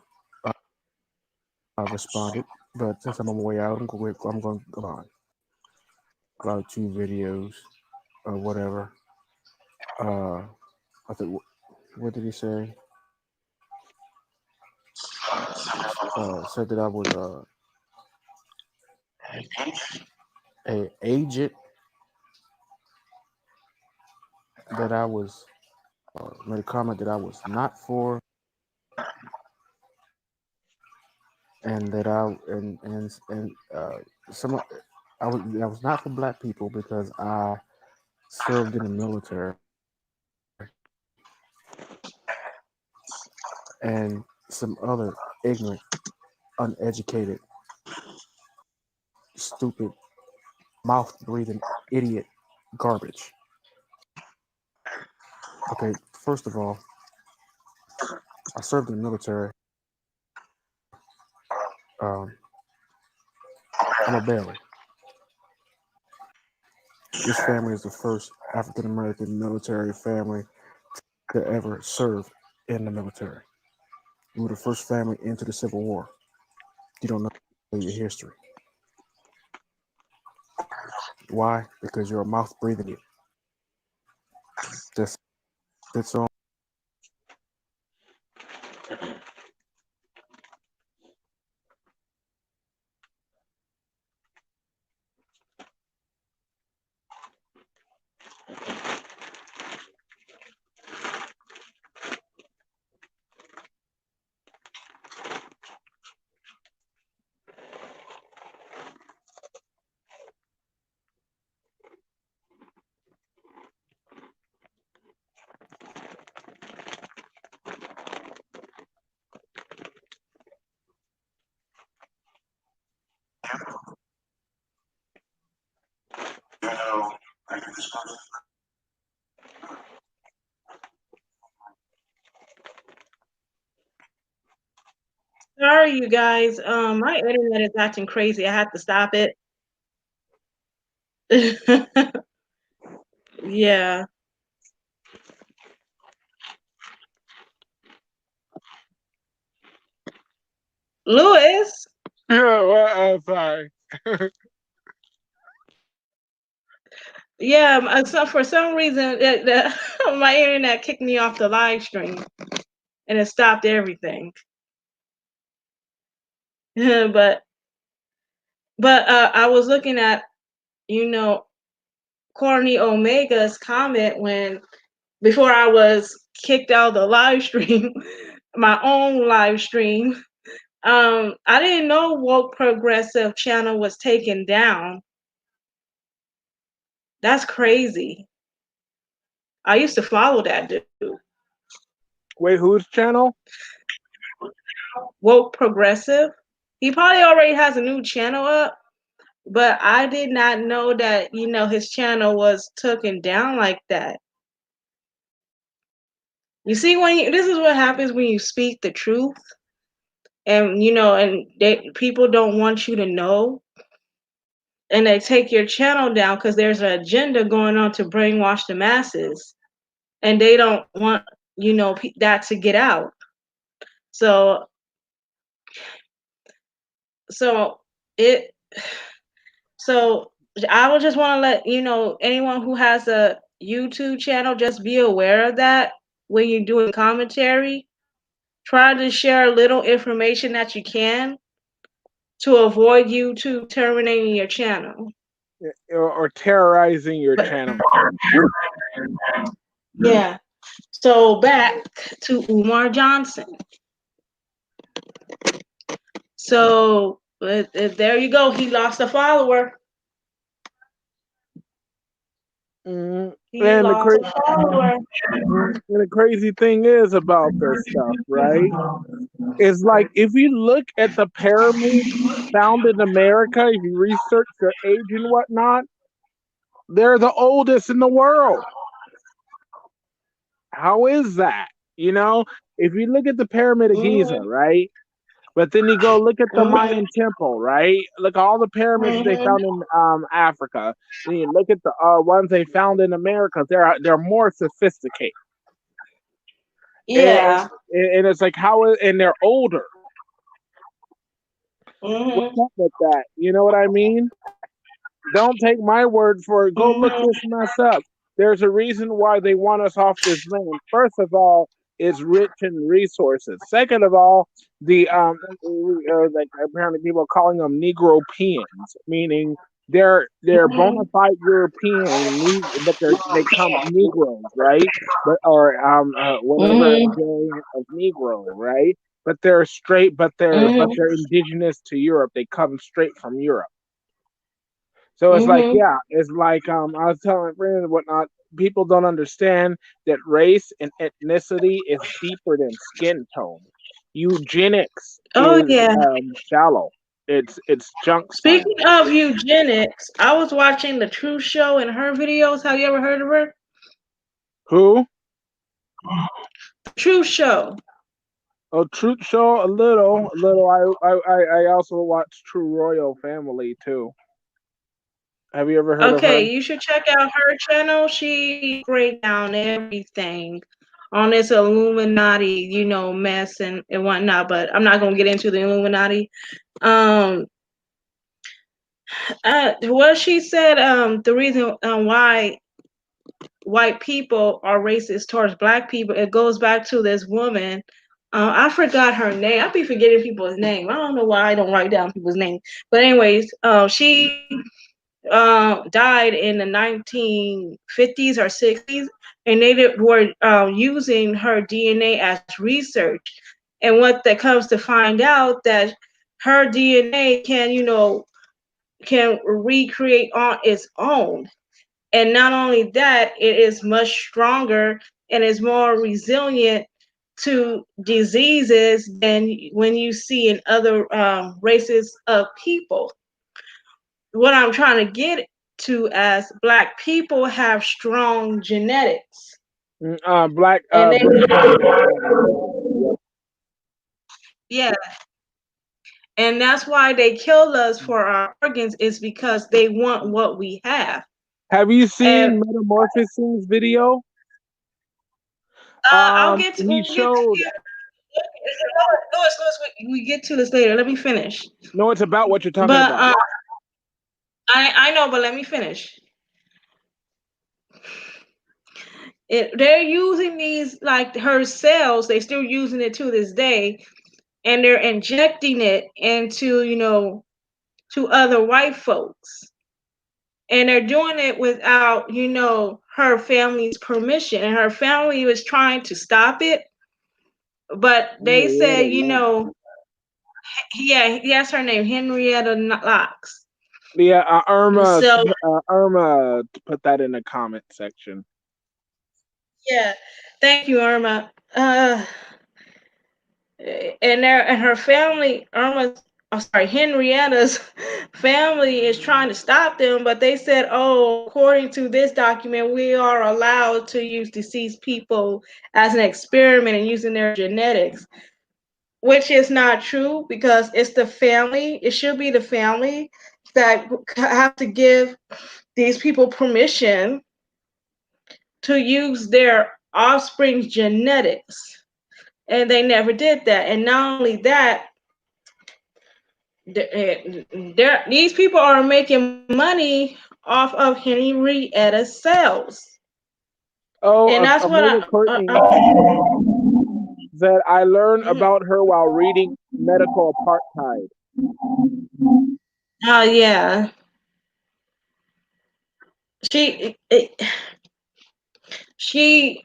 responded. But since I'm on my way out, I'm going to go on about 2 videos or whatever. I think what did he say? Said that I was a agent, that I was made a comment that I was not for, and that some I was not for black people because I served in the military, and some other ignorant, uneducated, stupid, mouth breathing idiot garbage. Okay, first of all, I served in the military. Um, I'm a Bailey. This family is the first African American military family to ever serve in the military. We were the first family into the Civil War. You don't know your history. Why? Because you're a mouth breathing it. Just sits on. Sorry, you guys. My internet is acting crazy. I have to stop it. Yeah. Louis. Yeah, well, sorry. Yeah. So for some reason, my internet kicked me off the live stream, and it stopped everything. but I was looking at, you know, Corny Omega's comment when before I was kicked out of the live stream, my own live stream. I didn't know Woke Progressive channel was taken down. That's crazy. I used to follow that dude. Wait, whose channel? Woke Progressive. He probably already has a new channel up, but I did not know that, his channel was taken down like that. You see, this is what happens when you speak the truth, and people don't want you to know, and they take your channel down because there's an agenda going on to brainwash the masses, and they don't want that to get out. So so it so I would just want to let anyone who has a YouTube channel, just be aware of that when you're doing commentary. Try to share a little information that you can to avoid YouTube terminating your channel. Or terrorizing your But channel. yeah. So back to Umar Johnson. So there you go. He lost a follower. He And lost a follower. the crazy thing is about this stuff, right? Is like if you look at the pyramids found in America, if you research their age and whatnot, they're the oldest in the world. How is that? You know, if you look at the Pyramid of Giza, Mm-hmm. right? But then you go look at the Mm-hmm. Mayan temple, right? Look at all the pyramids they Mm-hmm. found in Africa. Then you look at the ones they found in America. They're more sophisticated, and, Yeah. and it's like and they're older. What's Mm-hmm. up with that? You know what I mean? Don't take my word for it. Go look Mm-hmm. this mess up. There's a reason why they want us off this land. First of all, it's rich in resources. Second of all, the like apparently people are calling them Negropeans, meaning they're bona Mm-hmm. fide European, but they come Negroes, right? But or whatever Mm-hmm. variant of Negro, right? But they're straight, but they're indigenous to Europe. They come straight from Europe. So it's like, Mm-hmm. yeah, it's like I was telling friends and whatnot, people don't understand that race and ethnicity is deeper than skin tone. Eugenics Oh is yeah. shallow. It's junk Speaking science. of eugenics, I was watching the True Show and her videos. Have you ever heard of her? Who? True Show. Oh, Truth Show, a little, a little. I also watch True Royal Family too. Have you ever heard of her? Okay, you should check out her channel. She break down everything on this Illuminati, mess and whatnot. But I'm not gonna get into the Illuminati. Um, what she said. The reason why white people are racist towards black people, it goes back to this woman. I forgot her name. I be forgetting people's name. I don't know why I don't write down people's names. But anyways, she died in the 1950s or 60s, and were using her DNA as research. And what that comes to find out that her DNA can recreate on its own. And not only that, it is much stronger and is more resilient to diseases than when you see in other races of people. What I'm trying to get to as black people have strong genetics. Black And they, British yep. yeah, and that's why they kill us for our organs is because they want what we have. Have you And seen Metamorphosing's video? I'll get to He we'll get to showed. Louis, we get to this later. Let me finish. No, it's about what you're talking But about. I know, but let me finish. They're using these like her cells. They're still using it to this day, and they're injecting it into to other white folks, and they're doing it without her family's permission. And her family was trying to stop it, but they said yeah, that's her name, Henrietta Locks. Yeah, So Irma put that in the comment section. yeah, thank you, Irma. And her family, Henrietta's family is trying to stop them, but they said, oh, according to this document, we are allowed to use deceased people as an experiment and using their genetics, which is not true because it's the family. It should be the family that have to give these people permission to use their offspring's genetics. And they never did that. And not only that, these people are making money off of Henrietta's cells. Oh, And that's what Amanda Courtney said, I learned about her while reading Medical Apartheid. oh yeah. She she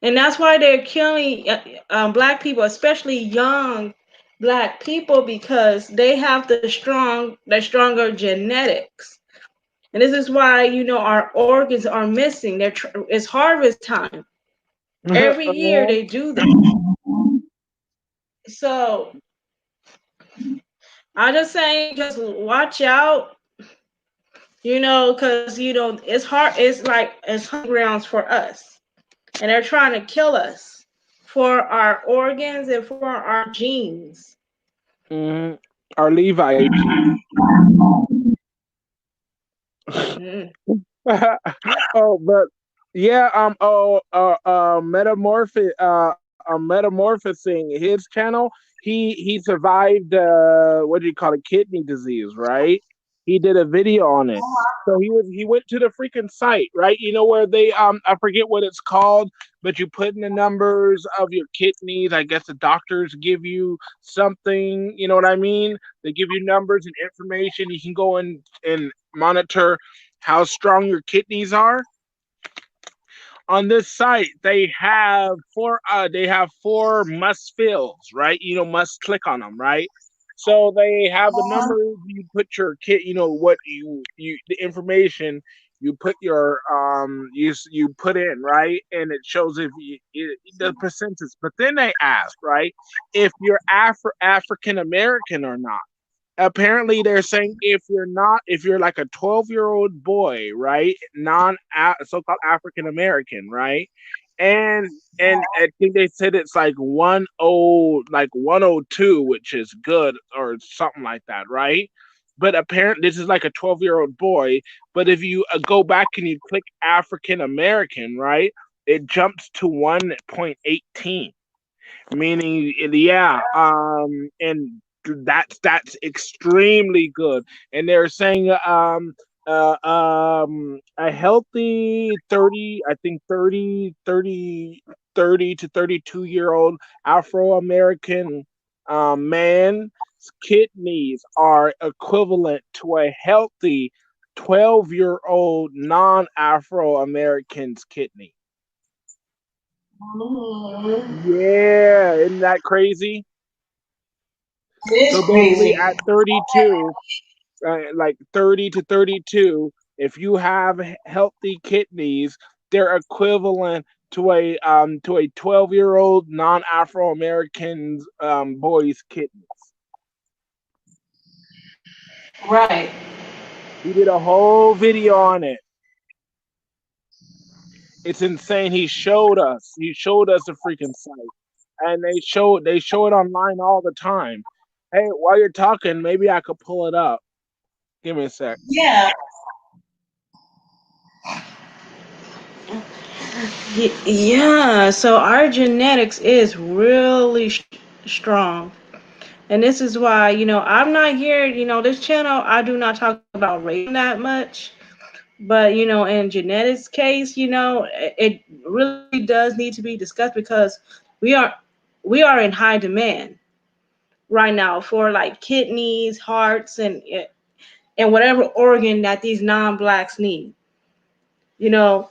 and that's why they're killing black people, especially young black people, because they have the stronger genetics. And this is why our organs are missing. It's harvest time. Every year they do that. So I just saying, just watch out, because it's hard. It's like it's hunting grounds for us, and they're trying to kill us for our organs and for our genes. Our Levite gene. Mm. Oh, but yeah, metamorphosing his channel. He survived what do you call it, kidney disease, right? He did a video on it. So he went to the freaking site, right? You know where they I forget what it's called, but you put in the numbers of your kidneys. I guess the doctors give you something, you know what I mean? They give you numbers and information. You can go and monitor how strong your kidneys are. On this site they have four must fills, right? Must click on them, right? So they have the numbers. You put your kit, what you the information you put your you put in, right? And it shows if the percentage. But then they ask, right, if you're African American or not. Apparently they're saying if you're like a 12-year-old boy, right, non so-called African American, right, and I think they said it's like 102, which is good or something like that, right? but apparently this is like a 12-year-old boy. But if you go back and you click African American, right, it jumps to 1.18, meaning yeah, and that's extremely good. And they're saying a healthy 30, I think 30 to 32-year-old Afro-American man's kidneys are equivalent to a healthy 12-year-old non-Afro-American's kidney. Mhm. Yeah, isn't that crazy? It is So basically, crazy. at 32, like 30 to 32, if you have healthy kidneys, they're equivalent to a 12-year-old non-Afro American boy's kidneys. Right. He did a whole video on it. It's insane. He showed us. He showed us the freaking site, and they show it online all the time. Hey, while you're talking, maybe I could pull it up. Give me a sec. Yeah. Yeah. So our genetics is really strong. And this is why, I'm not here, this channel, I do not talk about race that much. But, in genetics case, it really does need to be discussed because we are we are in high demand right now for like kidneys, hearts, and whatever organ that these non-blacks need. You know,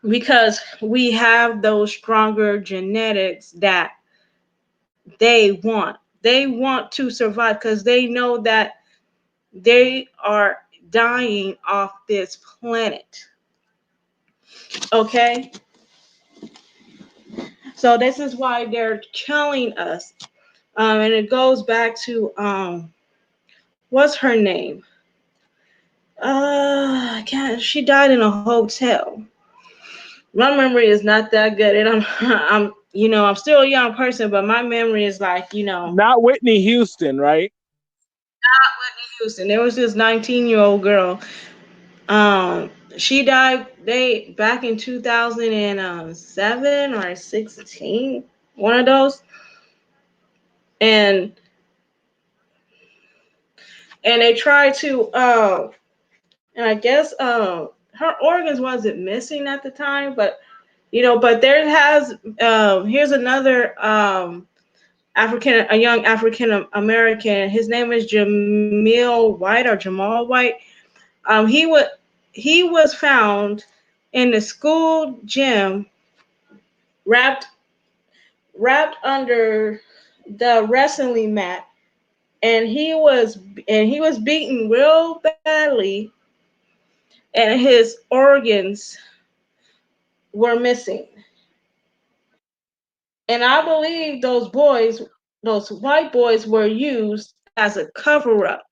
because we have those stronger genetics that they want. They want to survive because they know that they are dying off this planet. Okay? So this is why they're killing us. And it goes back to what's her name? I can't. She died in a hotel. My memory is not that good, and I'm still a young person, but my memory is like, Not Whitney Houston, right? Whitney Houston. There was this 19-year-old girl. She died they back in 2007 or 16, one of those, and they tried to and I guess her organs wasn't missing at the time, but but there has here's another a young African American. His name is Jamil White or Jamal White. He was found in the school gym, wrapped under the wrestling mat, and he was beaten real badly, and his organs were missing. And I believe those white boys were used as a cover up,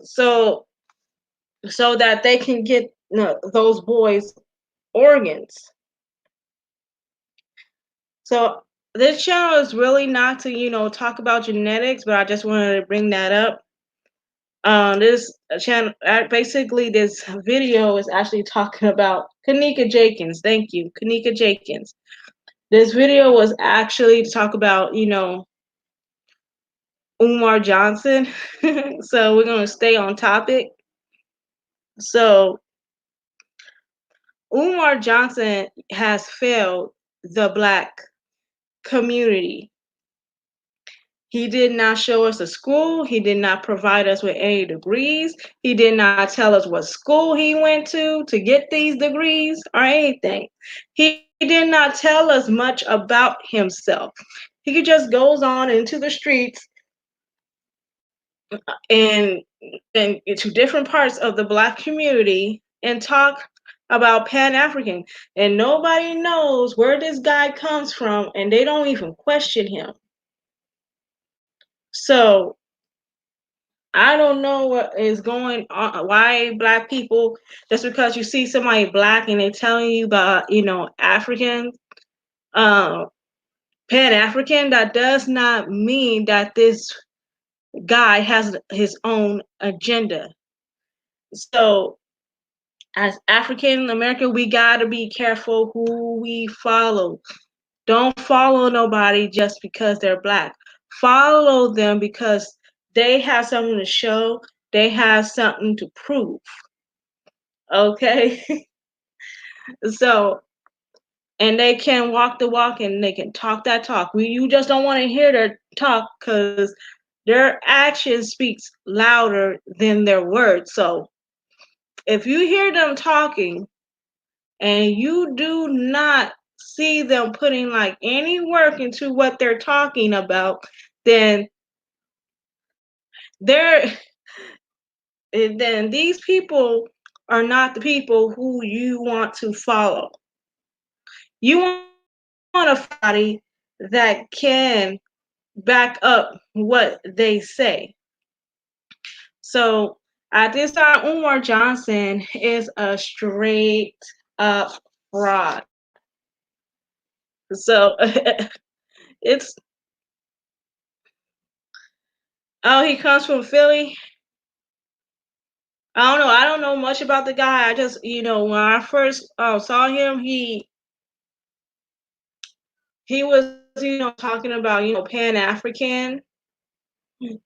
so that they can get those boys organs. So this channel is really not to talk about genetics, but I just wanted to bring that up. This channel, basically, this video is actually talking about Kanika Jenkins. Thank you, Kanika Jenkins. This video was actually to talk about Umar Johnson. So we're gonna stay on topic. So Umar Johnson has failed the black community. He did not show us a school. He did not provide us with any degrees. He did not tell us what school he went to get these degrees or anything. He did not tell us much about himself. He just goes on into the streets and into different parts of the black community and talk about Pan-African. And nobody knows where this guy comes from, and they don't even question him. So I don't know what is going on. Why black people, just because you see somebody black and they're telling you about, African, uh, Pan African, that does not mean that this guy has his own agenda. So as African American, we gotta be careful who we follow. Don't follow nobody just because they're black. Follow them because they have something to show. They have something to prove. Okay? So, and they can walk the walk and they can talk that talk. You just don't want to hear their talk because their action speaks louder than their words. So, if you hear them talking and you do not see them putting like any work into what they're talking about, then they're then these people are not the people who you want to follow. You want to follow somebody that can back up what they say. So at this time, Umar Johnson is a straight up fraud. So it's oh, he comes from Philly. I don't know. I don't know much about the guy. I just, when I first saw him, he was, talking about, Pan African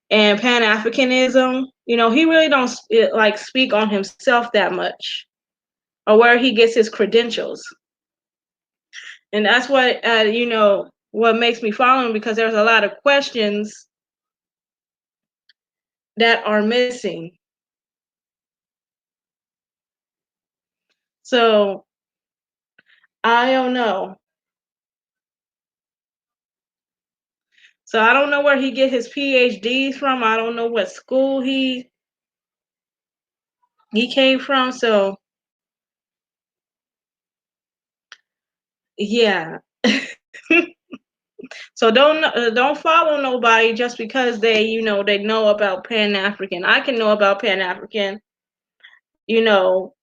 and Pan Africanism. He really don't like speak on himself that much or where he gets his credentials, and that's what what makes me follow him, because there's a lot of questions that are missing. So I don't know. So I don't know where he get his PhDs from. I don't know what school he came from. So yeah. So don't follow nobody just because they know about Pan African. I can know about Pan African, you know,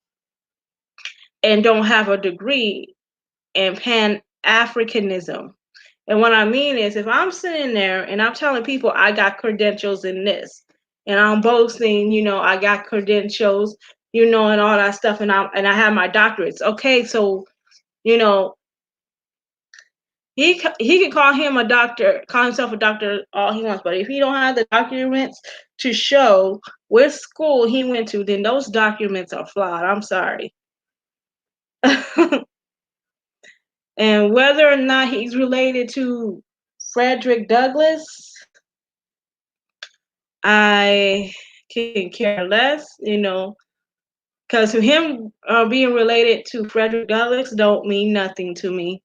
and don't have a degree in Pan Africanism. And what I mean is, if I'm sitting there and I'm telling people I got credentials in this, and I'm boasting, I got credentials, and all that stuff, and I have my doctorates. Okay, so you know, he can call himself a doctor all he wants, but if he don't have the documents to show which school he went to, then those documents are flawed. I'm sorry. And whether or not he's related to Frederick Douglass, I can care less, because to him being related to Frederick Douglass don't mean nothing to me.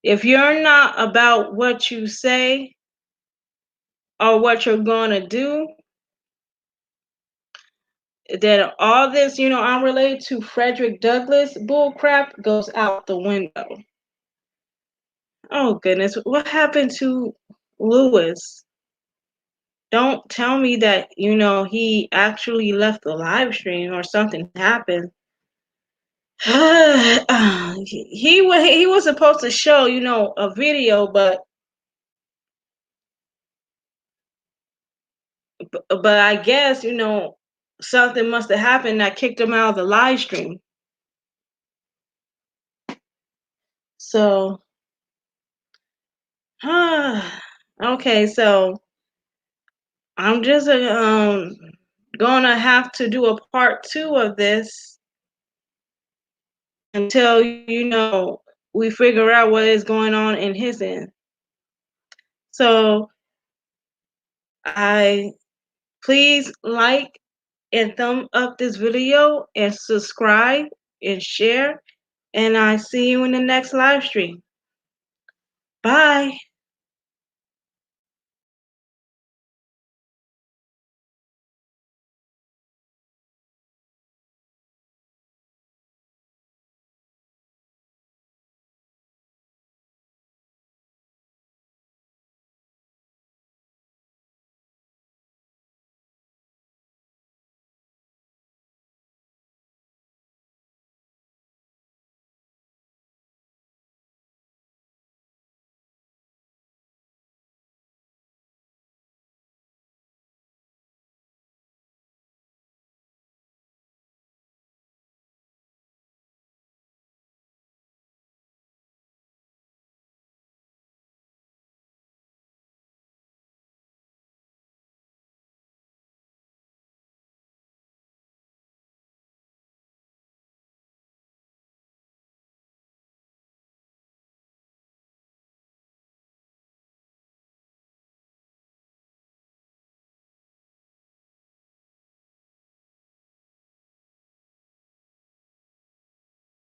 If you're not about what you say or what you're going to do, then all this, I'm related to Frederick Douglass bullcrap goes out the window. Oh goodness, what happened to Lewis? Don't tell me that, he actually left the live stream or something happened. He was supposed to show, a video, but I guess, something must have happened that kicked him out of the live stream. So, okay, so I'm just gonna have to do a part 2 of this until we figure out what is going on in his end. So please like and thumb up this video and subscribe and share, and I see you in the next live stream. Bye.